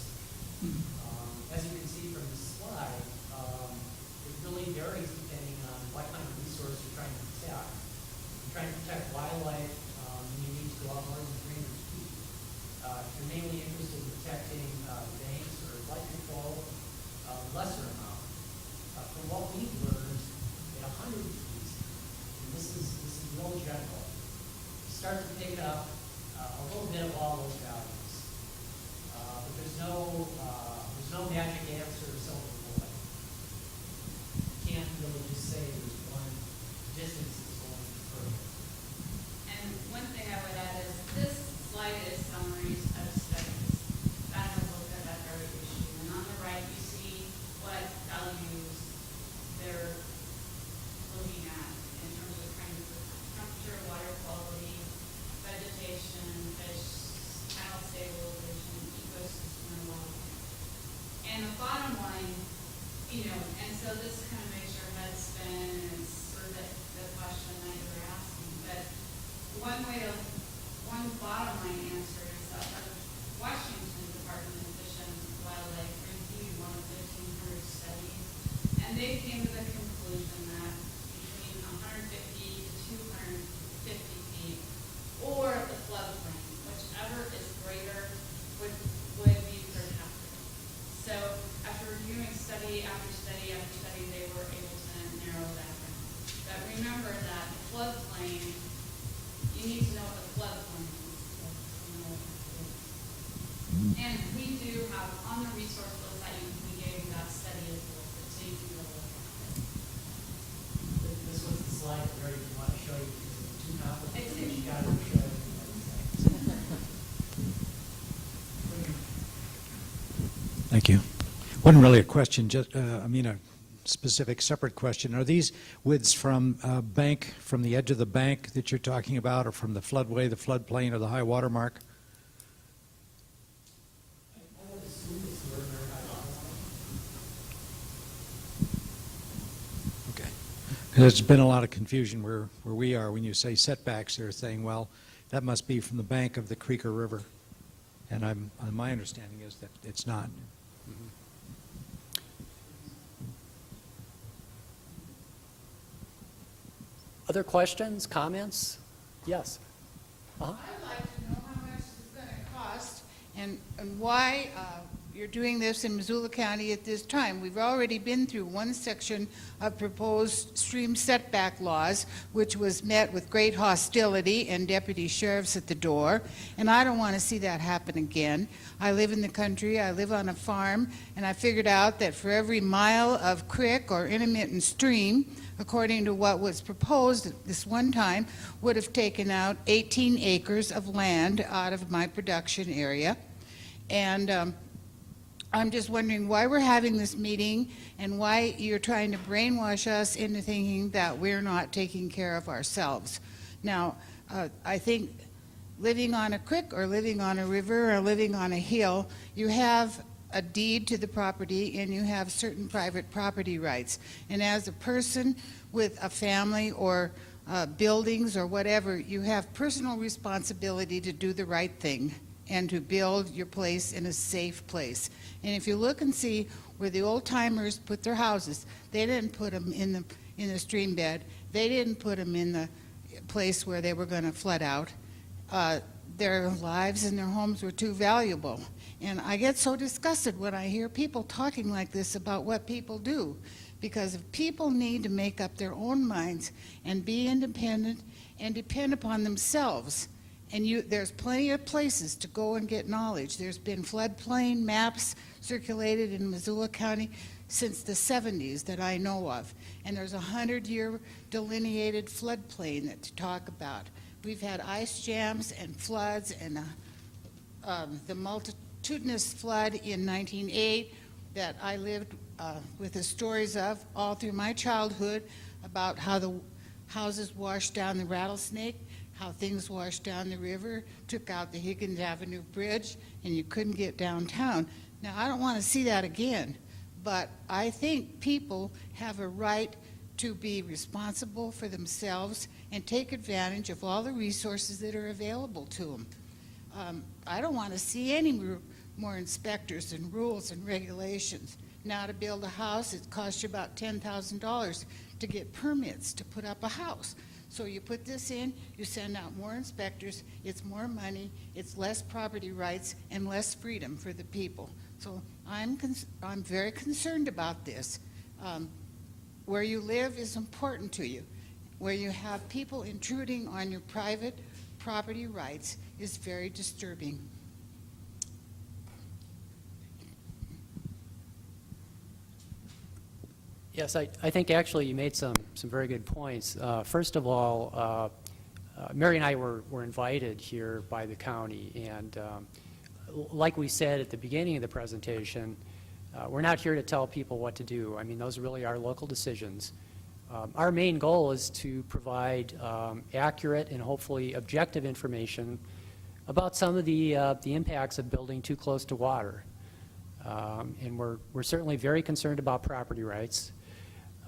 As you can see from the slide, it really varies depending on what kind of resource you're trying to protect. If you're trying to protect wildlife, you need to go out more than 300 feet. If you're mainly interested in protecting banks or flood control, lesser amount. From what we've learned, at 100 feet, and this is real general, you start to pick up a little bit of all those values. But there's no magic answer or silver bullet. You can't really just say there's one distance that's going further. And one thing I would add is this slide is summaries of studies that have looked at that very issue. And on the right, you see what values they're looking at in terms of trying to protect temperature, water quality, vegetation, fish, channel stabilization, ecosystem, and wildlife. And the bottom line, and so this kind of makes your head spin, and it's sort of the question that you were asking. But one bottom line answer is that the Washington Department of Fish and Wildlife reviewed one of 1,500 studies, and they came to the conclusion that between 150 to 250 feet, or the floodplain, whichever is greater, would be protected. So after reviewing study after study after study, they were able to narrow that down. But remember that the floodplain, you need to know what the floodplain is. And we do have, on the resource list that we gave you, that study is listed, so you can go look at it. This was the slide that Mary didn't want to show you because it's too complicated. It's- She got to show you. Thank you. Wasn't really a question, just, a specific separate question. Are these widths from bank, from the edge of the bank that you're talking about, or from the floodway, the floodplain, or the high water mark? I would assume it's the ordinary high water. Okay. There's been a lot of confusion where we are. When you say setbacks, they're saying, well, that must be from the bank of the creek or river. And my understanding is that it's not. Other questions, comments? Yes. Uh-huh. I'd like to know how much it's going to cost and why you're doing this in Missoula County at this time. We've already been through one section of proposed stream setback laws, which was met with great hostility and deputy sheriffs at the door, and I don't want to see that happen again. I live in the country, I live on a farm, and I figured out that for every mile of creek or intermittent stream, according to what was proposed this one time, would have taken out 18 acres of land out of my production area. And I'm just wondering why we're having this meeting and why you're trying to brainwash us into thinking that we're not taking care of ourselves. Now, I think living on a creek or living on a river or living on a hill, you have a deed to the property and you have certain private property rights. And as a person with a family or buildings or whatever, you have personal responsibility to do the right thing and to build your place in a safe place. And if you look and see where the old timers put their houses, they didn't put them in the stream bed. They didn't put them in the place where they were going to flood out. Their lives and their homes were too valuable. And I get so disgusted when I hear people talking like this about what people do. Because if people need to make up their own minds and be independent and depend upon themselves, and there's plenty of places to go and get knowledge. There's been floodplain maps circulated in Missoula County since the 70s that I know of. And there's a 100-year delineated floodplain that to talk about. We've had ice jams and floods and the multitudinous flood in 1908 that I lived with the stories of all through my childhood about how the houses washed down the Rattlesnake, how things washed down the river, took out the Higgins Avenue Bridge, and you couldn't get downtown. Now, I don't want to see that again, but I think people have a right to be responsible for themselves and take advantage of all the resources that are available to them. I don't want to see any more inspectors and rules and regulations. Now, to build a house, it costs you about $10,000 to get permits to put up a house. So you put this in, you send out more inspectors, it's more money, it's less property rights, and less freedom for the people. So I'm very concerned about this. Where you live is important to you. Where you have people intruding on your private property rights is very disturbing. Yes, I think actually you made some very good points. First of all, Mary and I were invited here by the county, and like we said at the beginning of the presentation, we're not here to tell people what to do. I mean, those really are local decisions. Our main goal is to provide accurate and hopefully objective information about some of the impacts of building too close to water. And we're certainly very concerned about property rights.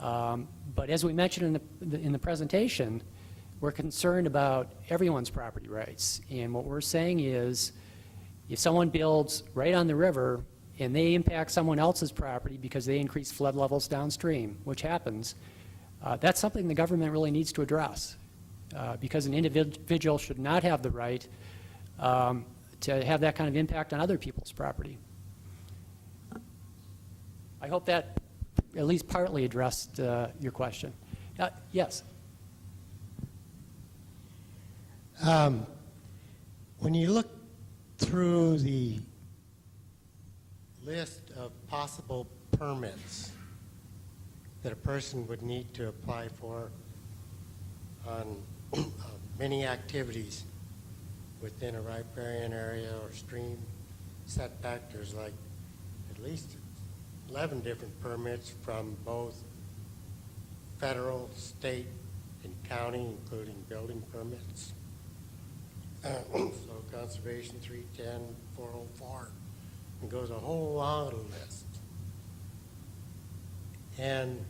But as we mentioned in the presentation, we're concerned about everyone's property rights. And what we're saying is, if someone builds right on the river and they impact someone else's property because they increase flood levels downstream, which happens, that's something the government really needs to address. Because an individual should not have the right to have that kind of impact on other people's property. I hope that at least partly addressed your question. Yes? When you look through the list of possible permits that a person would need to apply for on many activities within a riparian area or stream setback, there's like at least 11 different permits from both federal, state, and county, including building permits. So conservation 310, 404, and goes a whole long list. And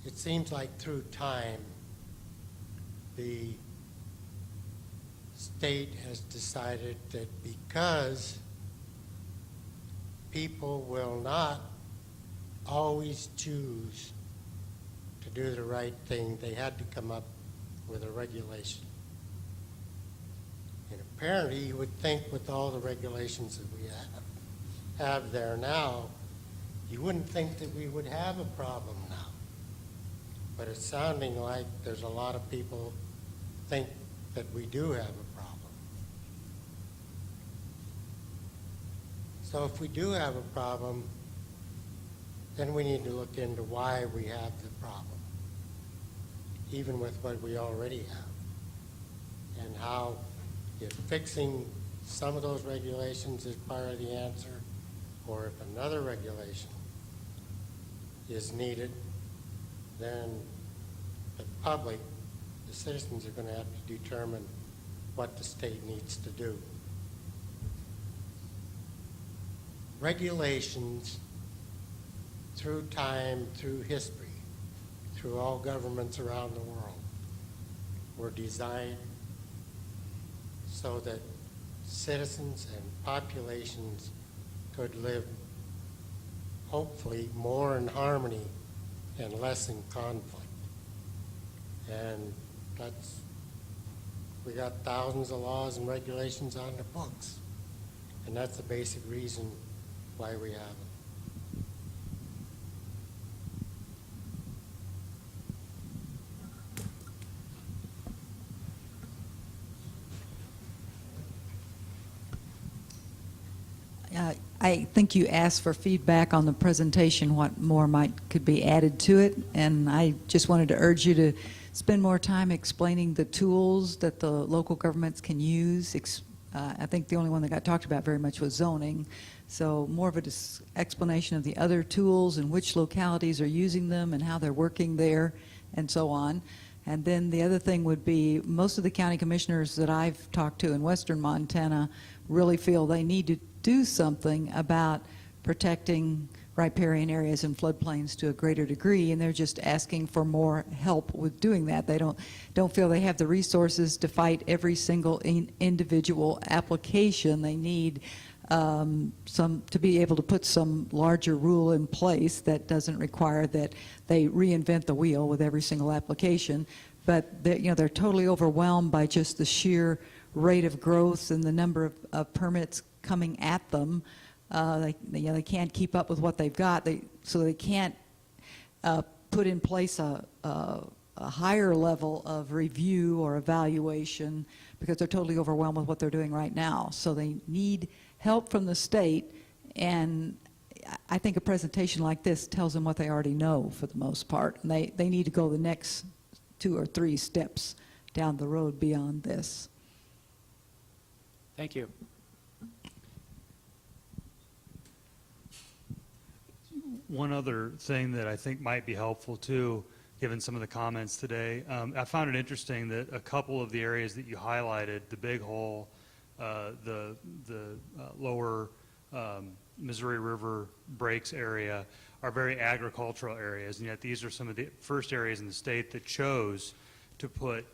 it seems like through time, the state has decided that because people will not always choose to do the right thing, they had to come up with a regulation. And apparently you would think with all the regulations that we have there now, you wouldn't think that we would have a problem now. But it's sounding like there's a lot of people think that we do have a problem. So if we do have a problem, then we need to look into why we have the problem, even with what we already have, and how if fixing some of those regulations is part of the answer, or if another regulation is needed, then the public, the citizens are going to have to determine what the state needs to do. Regulations through time, through history, through all governments around the world, were designed so that citizens and populations could live hopefully more in harmony and less in conflict. And we got thousands of laws and regulations on the books, and that's the basic reason why we have them. I think you asked for feedback on the presentation, what more could be added to it, and I just wanted to urge you to spend more time explaining the tools that the local governments can use. I think the only one that got talked about very much was zoning, so more of an explanation of the other tools and which localities are using them and how they're working there and so on. And then the other thing would be, most of the county commissioners that I've talked to in western Montana really feel they need to do something about protecting riparian areas and floodplains to a greater degree, and they're just asking for more help with doing that. They don't feel they have the resources to fight every single individual application. They need to be able to put some larger rule in place that doesn't require that they reinvent the wheel with every single application. But they're totally overwhelmed by just the sheer rate of growth and the number of permits coming at them. They can't keep up with what they've got, so they can't put in place a higher level of review or evaluation because they're totally overwhelmed with what they're doing right now. So they need help from the state, and I think a presentation like this tells them what they already know for the most part, and they need to go the next 2 or 3 steps down the road beyond this. Thank you. One other thing that I think might be helpful too, given some of the comments today, I found it interesting that a couple of the areas that you highlighted, the Big Hole, the lower Missouri River Breaks area, are very agricultural areas, and yet these are some of the first areas in the state that chose to put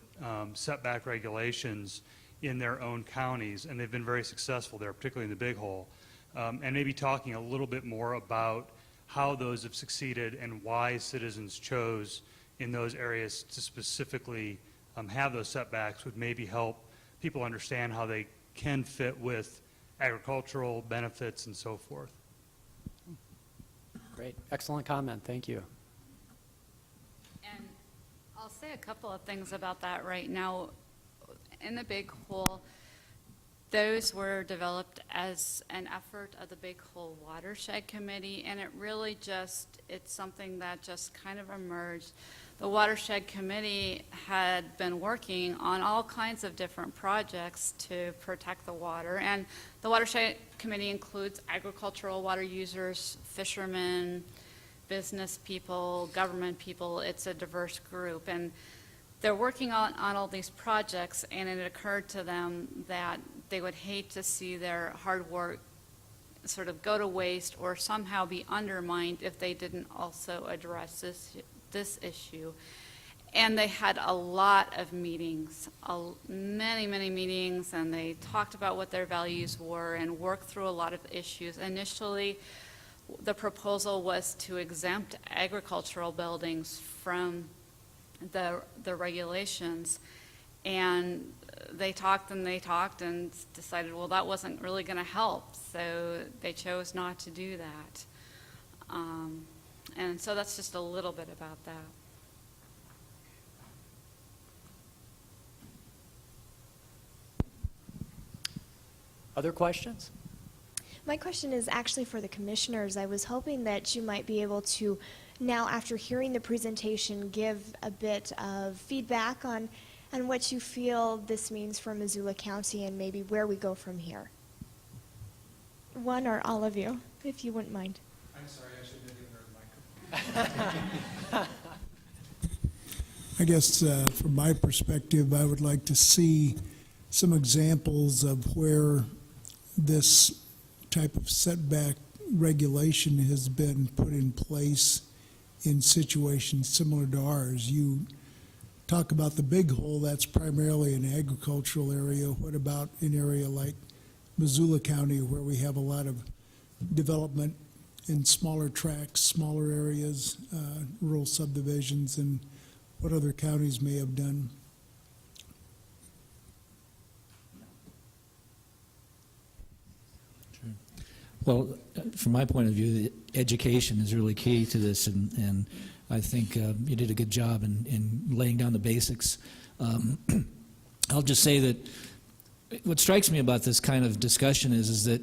setback regulations in their own counties, and they've been very successful there, particularly in the Big Hole. And maybe talking a little bit more about how those have succeeded and why citizens chose in those areas to specifically have those setbacks would maybe help people understand how they can fit with agricultural benefits and so forth. Great. Excellent comment. Thank you. And I'll say a couple of things about that right now. In the Big Hole, those were developed as an effort of the Big Hole Watershed Committee, and it's something that just kind of emerged. The Watershed Committee had been working on all kinds of different projects to protect the water, and the Watershed Committee includes agricultural water users, fishermen, business people, government people. It's a diverse group, and they're working on all these projects, and it occurred to them that they would hate to see their hard work sort of go to waste or somehow be undermined if they didn't also address this issue. And they had a lot of meetings, many meetings, and they talked about what their values were and worked through a lot of issues. Initially, the proposal was to exempt agricultural buildings from the regulations, and they talked and decided, well, that wasn't really going to help, so they chose not to do that. And so that's just a little bit about that. Other questions? My question is actually for the commissioners. I was hoping that you might be able to, now after hearing the presentation, give a bit of feedback on and what you feel this means for Missoula County and maybe where we go from here. One or all of you, if you wouldn't mind. I'm sorry, I should have given her the microphone. I guess from my perspective, I would like to see some examples of where this type of setback regulation has been put in place in situations similar to ours. You talk about the Big Hole, that's primarily an agricultural area. What about an area like Missoula County where we have a lot of development in smaller tracts, smaller areas, rural subdivisions, and what other counties may have done? Well, from my point of view, the education is really key to this, and I think you did a good job in laying down the basics. I'll just say that what strikes me about this kind of discussion is that,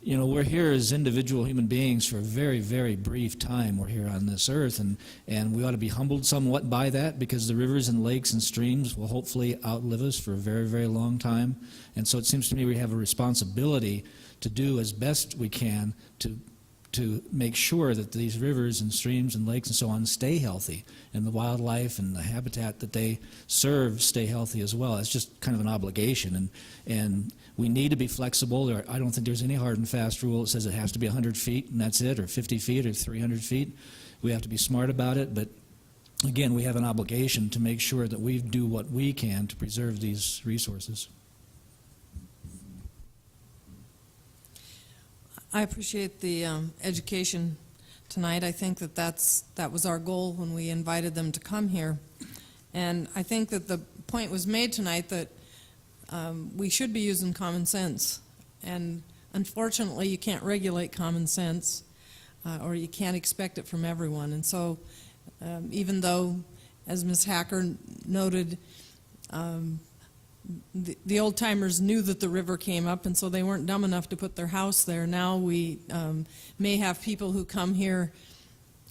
you know, we're here as individual human beings for a very, very brief time. We're here on this earth, and we ought to be humbled somewhat by that, because the rivers and lakes and streams will hopefully outlive us for a very, very long time. And so it seems to me we have a responsibility to do as best we can to make sure that these rivers and streams and lakes and so on stay healthy, and the wildlife and the habitat that they serve stay healthy as well. It's just kind of an obligation, and we need to be flexible. I don't think there's any hard and fast rule that says it has to be 100 feet and that's it, or 50 feet or 300 feet. We have to be smart about it, but again, we have an obligation to make sure that we do what we can to preserve these resources. I appreciate the education tonight. I think that was our goal when we invited them to come here. And I think that the point was made tonight that we should be using common sense. And unfortunately, you can't regulate common sense, or you can't expect it from everyone. And so even though, as Ms. Hacker noted, the old timers knew that the river came up, and so they weren't dumb enough to put their house there. Now we may have people who come here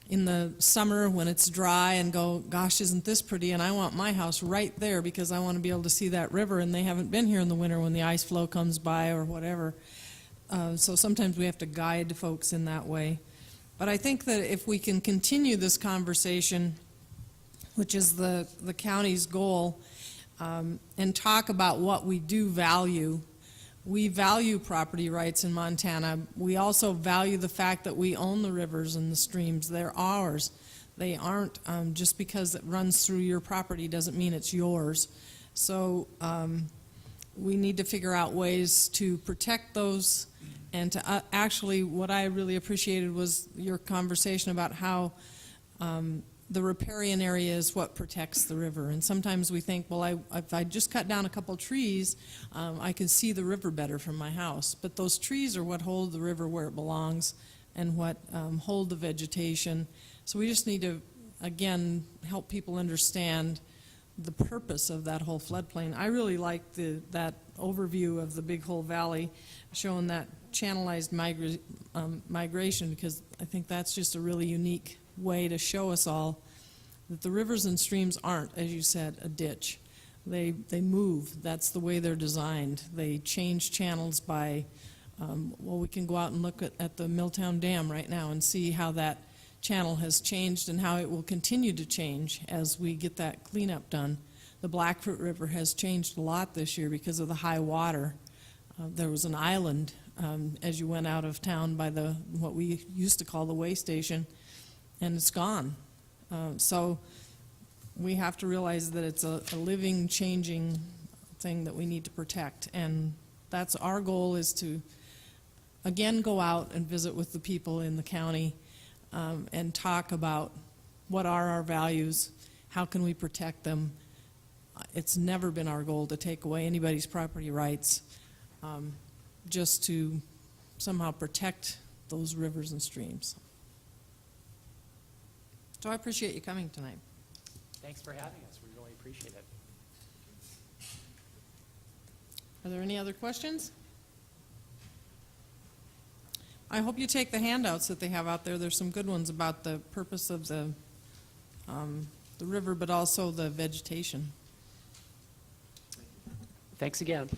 in the summer when it's dry and go, gosh, isn't this pretty, and I want my house right there because I want to be able to see that river, and they haven't been here in the winter when the ice flow comes by or whatever. So sometimes we have to guide folks in that way. But I think that if we can continue this conversation, which is the county's goal, and talk about what we do value. We value property rights in Montana. We also value the fact that we own the rivers and the streams. They're ours. They aren't, just because it runs through your property doesn't mean it's yours. So we need to figure out ways to protect those, and to actually, what I really appreciated was your conversation about how the riparian area is what protects the river. And sometimes we think, well, if I just cut down a couple trees, I can see the river better from my house. But those trees are what hold the river where it belongs and what hold the vegetation. So we just need to, again, help people understand the purpose of that whole floodplain. I really like that overview of the Big Hole Valley, showing that channelized migration, because I think that's just a really unique way to show us all that the rivers and streams aren't, as you said, a ditch. They move. That's the way they're designed. They change channels by, well, we can go out and look at the Milltown Dam right now and see how that channel has changed and how it will continue to change as we get that cleanup done. The Blackfoot River has changed a lot this year because of the high water. There was an island as you went out of town by what we used to call the way station, and it's gone. So we have to realize that it's a living, changing thing that we need to protect. And that's our goal, is to, again, go out and visit with the people in the county and talk about what are our values, how can we protect them. It's never been our goal to take away anybody's property rights, just to somehow protect those rivers and streams. So I appreciate you coming tonight. Thanks for having us. We really appreciate it. Are there any other questions? I hope you take the handouts that they have out there. There's some good ones about the purpose of the river, but also the vegetation. Thanks again.